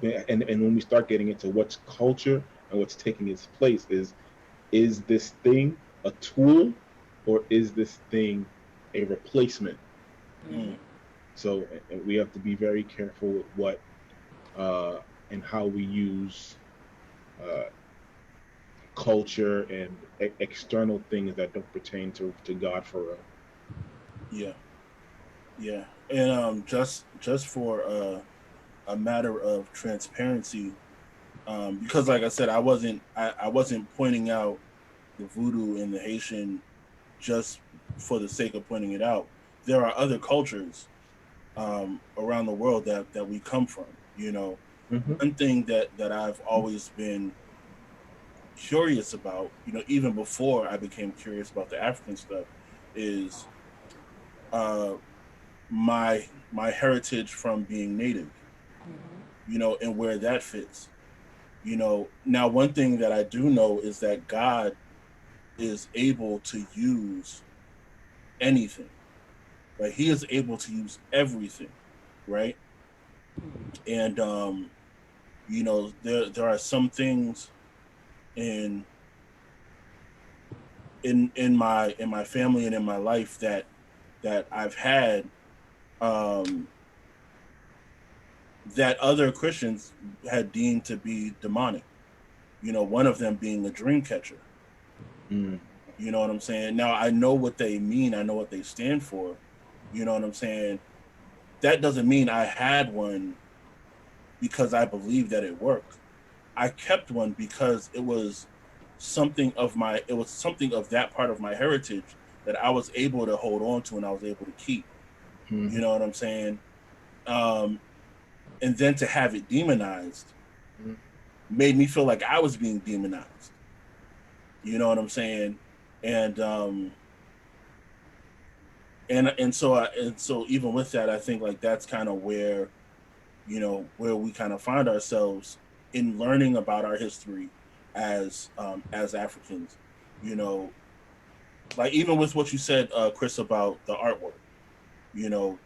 and when we start getting into what's culture and what's taking its place, is this thing a tool, or is this thing a replacement? Mhm. Mm, So and we have to be very careful with what, uh, and how we use, uh, culture and external things that don't pertain to God for real. yeah. Yeah. And just for a matter of transparency, because like I said, I wasn't pointing out the voodoo and the Haitian just for the sake of pointing it out. There are other cultures around the world that we come from. Mm-hmm. One thing that I've always been curious about, even before I became curious about the African stuff, is uh, my heritage from being native, and where that fits. Now one thing that I do know is that God is able to use anything. Right? He is able to use everything, right? And there are some things in in my family and in my life that I've had, um, that other Christians had deemed to be demonic. One of them being a dream catcher. Mm. You know what I'm saying? Now I know what they mean. I know what they stand for. You know what I'm saying? That doesn't mean I had one because I believed that it worked. I kept one because it was something of that part of my heritage that I was able to hold on to and I was able to keep. You Mm-hmm. know what I'm saying? Um, and then to have it demonized Mm-hmm. made me feel like I was being demonized. You know what I'm saying? And And so even with that, I think like that's kind of where where we kind of find ourselves in learning about our history as Africans. You know, like even with what you said, Chris, about the artwork. You know,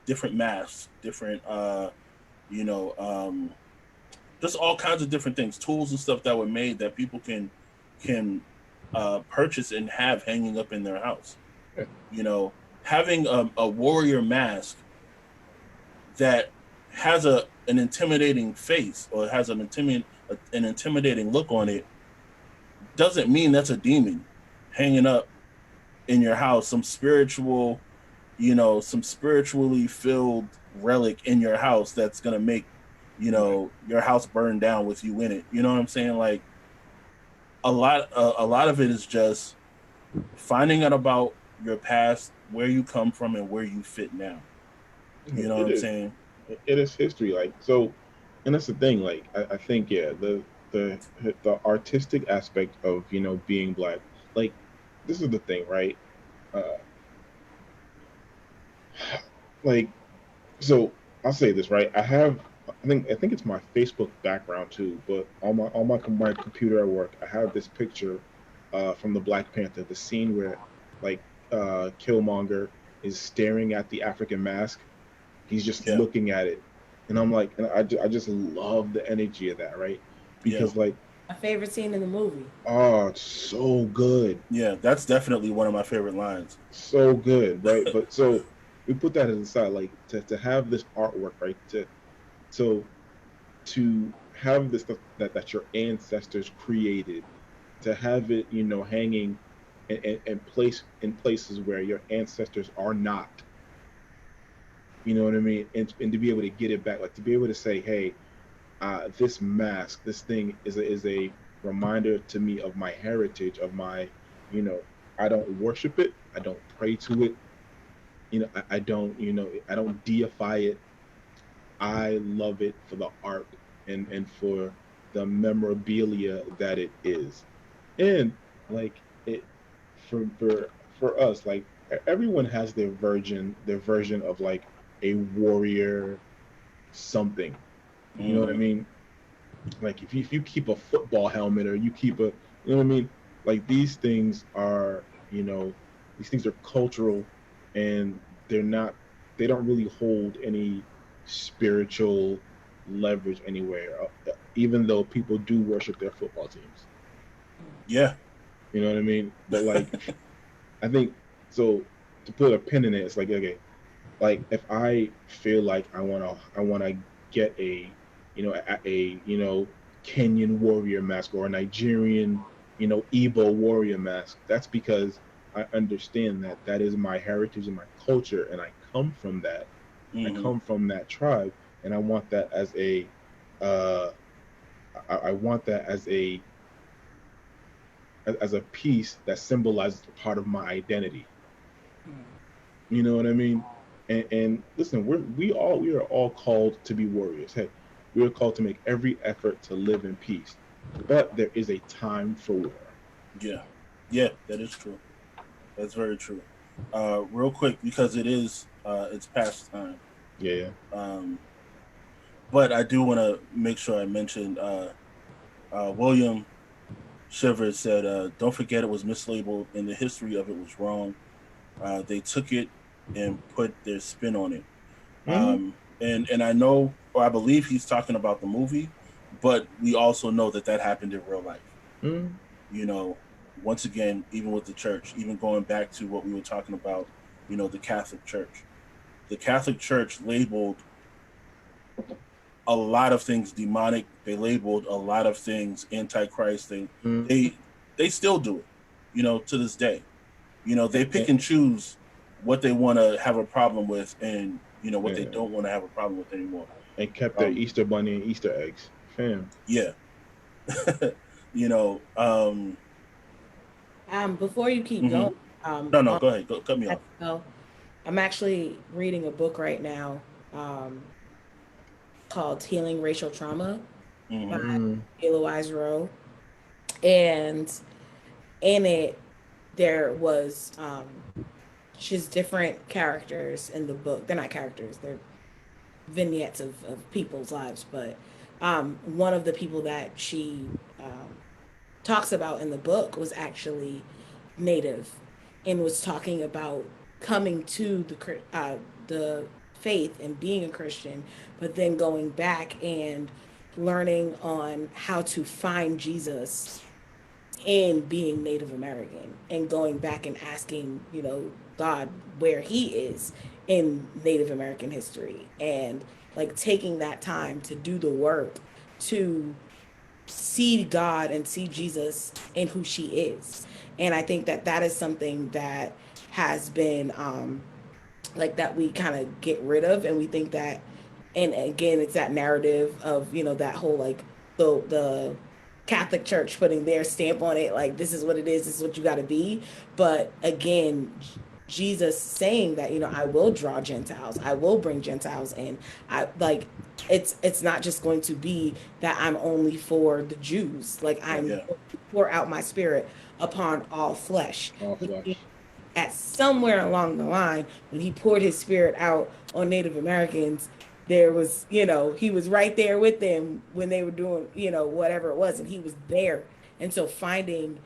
different masks, different you know just all kinds of different things, tools and stuff that were made that people can purchase and have hanging up in their house. Yeah. You know, having a warrior mask that has a an intimidating face or has an intimidating look on it doesn't mean that's a demon hanging up in your house, some spiritually filled relic in your house that's gonna make Right. your house burn down with you in it. You know what I'm saying? Like a lot of it is just finding out about your past, where you come from, and where you fit now. You know what It I'm is. saying? It is history. Like so, and that's the thing. Like I think yeah, the the artistic aspect of being black. Like this is the thing, right? Uh, like so, I'll say this right. I think it's my Facebook background too, but on my computer at work, I have this picture from the Black Panther, the scene where like Killmonger is staring at the African mask. He's just Yeah, looking at it, and I'm like, and I just love the energy of that, right? yeah, Because like, My favorite scene in the movie. oh, it's so good, yeah. That's definitely one of my favorite lines. so good, right? But so we put that aside, like to have this artwork, right? So to have this stuff that your ancestors created, to have it, hanging and place in places where your ancestors are not, you know what I mean? And to be able to get it back, like to be able to say, hey, this mask, this thing is a reminder to me of my heritage, of my, you know, I don't worship it, I don't pray to it, I don't, I don't deify it. I love it for the art and for the memorabilia that it is. And like it for us, like everyone has their version of like a warrior something. You know what I Hmm. mean? Like if you keep a football helmet or you keep a, you know what I mean? Like these things are cultural, and they're not they don't really hold any spiritual leverage anywhere, even though people do worship their football teams. Yeah, You know what I mean? But like I think so, to put a pin in it, it's like, okay, like if I feel like I wanna get a Kenyan warrior mask or a Nigerian Igbo warrior mask, that's because I understand that that is my heritage and my culture, and I hmm, come from that tribe, and I want that as a uh I want that as a piece that symbolizes part of my identity. You know what I mean? And listen, we are all called to be warriors. Hey, we are called to make every effort to live in peace. But there is a time for war. yeah, yeah. That is true. That's very true. Real quick, because it's past time. Yeah, yeah. Um, but I do want to make sure I mention William Shivers said, "Don't forget it was mislabeled, and the history of it was wrong. They took it and put their spin on it." Mm-hmm. And I know, or I believe he's talking about the movie, but we also know that that happened in real life. Mm-hmm. You know, once again, even with the church, even going back to what we were talking about, the Catholic Church. The Catholic Church labeled a lot of things demonic. They labeled a lot of things antichrist. Mm-hmm. They they still do it, to this day. They pick And, and choose what they want to have a problem with, and what they and, don't want to have a problem with anymore. and kept their Um, Easter bunny and Easter eggs. Fam. yeah, you know. Before you keep Hmm. going, No, no, go ahead. Go, cut me off. well, I'm actually reading a book right now um, called Healing Racial Trauma by Hmm. Mm-hmm. Eloise Rowe. And in it, there was she's different characters in the book. They're not characters, they're vignettes of people's lives. But one of the people that she talks about in the book was actually native and was talking about coming to the faith and being a Christian, but then going back and learning on how to find Jesus in being Native American and going back and asking, God where he is in Native American history and like taking that time to do the work to see God and see Jesus in who she is. And I think that that is something that has been like that we kind of get rid of, and we think that, and again it's that narrative of that whole like the Catholic Church putting their stamp on it, like this is what it is, this is what you got to be. But again, Jesus saying that I will draw Gentiles, I will bring Gentiles in. I like it's not just going to be that I'm only for the Jews, like I'm Yeah. pour out my spirit upon all flesh. All flesh. At somewhere along the line, when he poured his spirit out on Native Americans, there was, he was right there with them when they were doing, whatever it was, and he was there. And so finding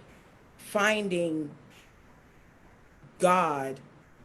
God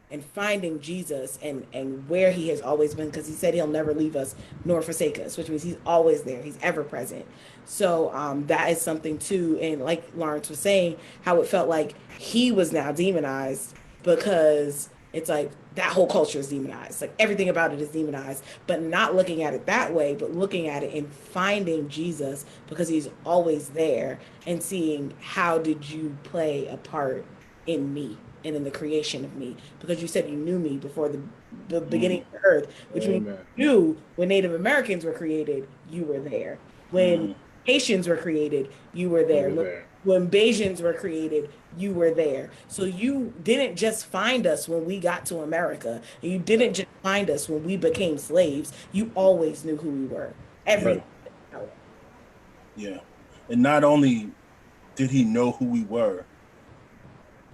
and finding Jesus and where he has always been, because he said he'll never leave us nor forsake us, which means he's always there, he's ever present. So that is something too. And like Lawrence was saying, how it felt like he was now demonized, because it's like that whole culture is demonized, like everything about it is demonized, but not looking at it that way, but looking at it and finding Jesus because he's always there, and seeing how did you play a part in me and in the creation of me, because you said you knew me before the beginning of the earth, which means Amen. you knew when Native Americans were created, you were there. When Haitians were created, you were there. You were there. When Bajans were created, you were there. So you didn't just find us when we got to America. You didn't just find us when we became slaves. You always knew who we were. Every Right. Yeah. And not only did he know who we were,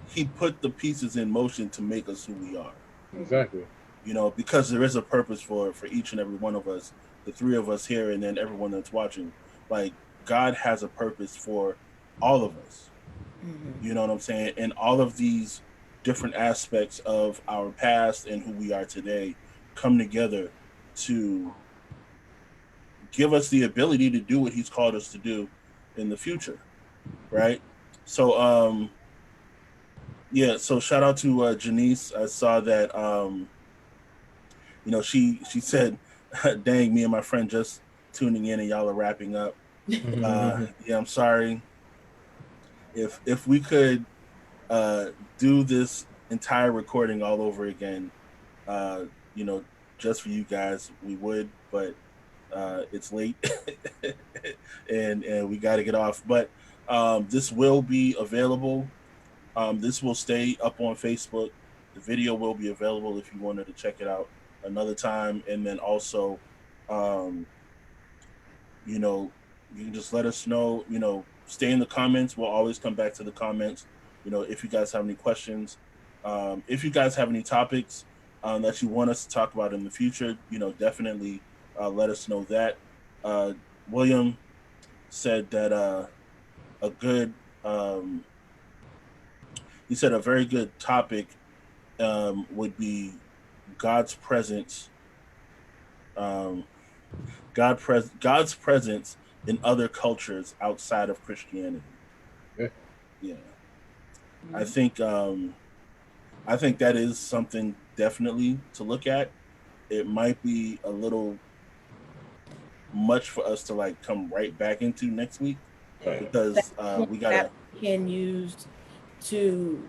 he put the pieces in motion to make us who we are. Exactly. Because there is a purpose for each and every one of us, the three of us here, and then everyone that's watching. Like, God has a purpose for all of us. You know what I'm saying? And all of these different aspects of our past and who we are today come together to give us the ability to do what he's called us to do in the future. Right? So yeah, so shout out to Janice. I saw that she said, dang, me and my friend just tuning in and y'all are wrapping up. Yeah, I'm sorry. If we could do this entire recording all over again, uh, you know, just for you guys, we would, but it's late and we got to get off. But this will be available. This will stay up on Facebook. The video will be available if you wanted to check it out another time. And then also, um, you know, you can just let us know, stay in the comments. We'll always come back to the comments. If you guys have any questions, if you guys have any topics that you want us to talk about in the future, definitely let us know that. William said that a good, he said a very good topic would be God's presence, um, God's presence in other cultures outside of Christianity. Yeah. Yeah, I think I think that is something definitely to look at. It might be a little much for us to like come right back into next week because we gotta. that can use to,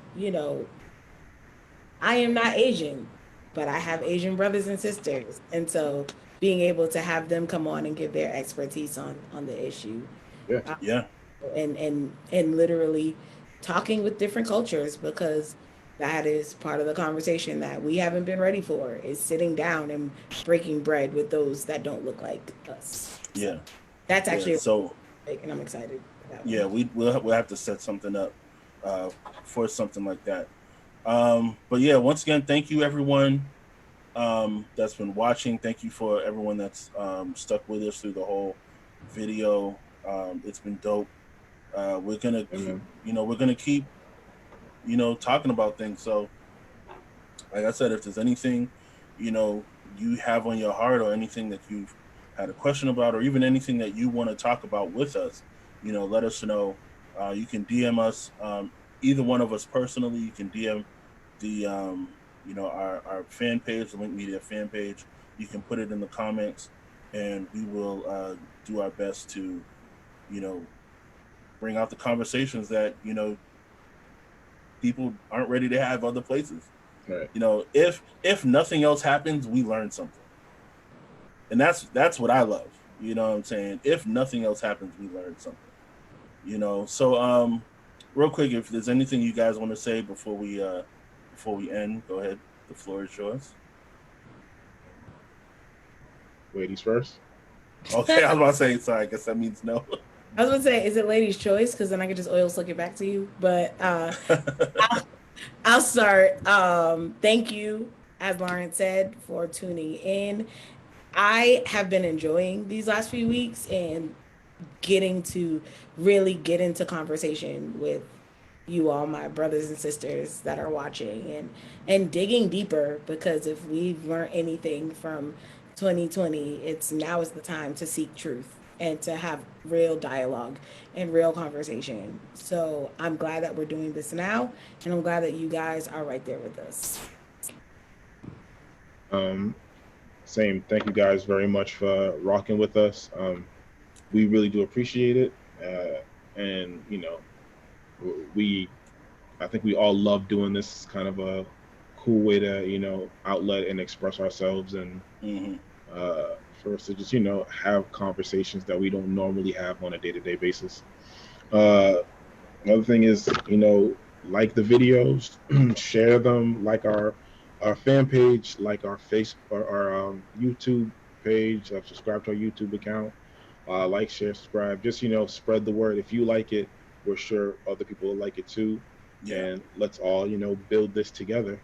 I am not Asian, but I have Asian brothers and sisters. And so being able to have them come on and give their expertise on the issue, Yeah. uh, Yeah, and literally talking with different cultures, because that is part of the conversation that we haven't been ready for, is sitting down and breaking bread with those that don't look like us. yeah, So that's yeah. actually So big, and I'm excited for that yeah, one. we'll have to set something up for something like that. But yeah, once again, thank you everyone that's been watching. Thank you for everyone that's stuck with us through the whole video. It's been dope. We're gonna And keep, then, we're gonna keep, talking about things. So, like I said, if there's anything, you know, you have on your heart, or anything that you've had a question about, or even anything that you want to talk about with us, let us know. You can DM us, either one of us personally. You can DM the our fan page, the Link Media fan page. You can put it in the comments, and we will do our best to you know bring out the conversations that people aren't ready to have other places. right. If nothing else happens, we learn something, and that's what I love. You know what I'm saying? If nothing else happens, we learn something. So real quick, if there's anything you guys want to say before we end, go ahead. The floor is yours. Ladies first. Okay, I was about to say sorry. I guess that means no. I was gonna say, is it ladies' choice? Because then I could just oil slick it back to you. But I'll start. Thank you, as Lauren said, for tuning in. I have been enjoying these last few weeks and getting to really get into conversation with you all, my brothers and sisters that are watching, and digging deeper, because if we've learned anything from 2020, it's now is the time to seek truth and to have real dialogue and real conversation. So I'm glad that we're doing this now, and I'm glad that you guys are right there with us. Um, Same. Thank you guys very much for rocking with us. We really do appreciate it. And we, I think we all love doing this. Kind of a cool way to, outlet and express ourselves, and Hmm. for us to just, have conversations that we don't normally have on a day-to-day basis. Uh, Another thing is, like the videos, share them, like our fan page, like our our YouTube page, subscribe to our YouTube account, like, share, subscribe. Just spread the word. If you like it, we're sure other people will like it too, Yeah, and let's all build this together.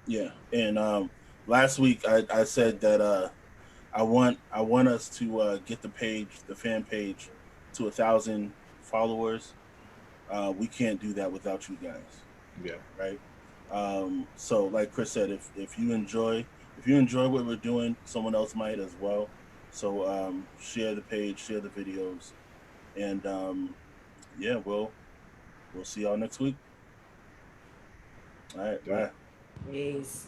yeah. And last week I said that I want us to get the fan page to 1,000 followers. We can't do that without you guys, Yeah, right? So like Chris said, if you enjoy what we're doing, someone else might as well. So share the page, share the videos, and yeah, we'll see y'all next week. All right, yeah. bye. Peace.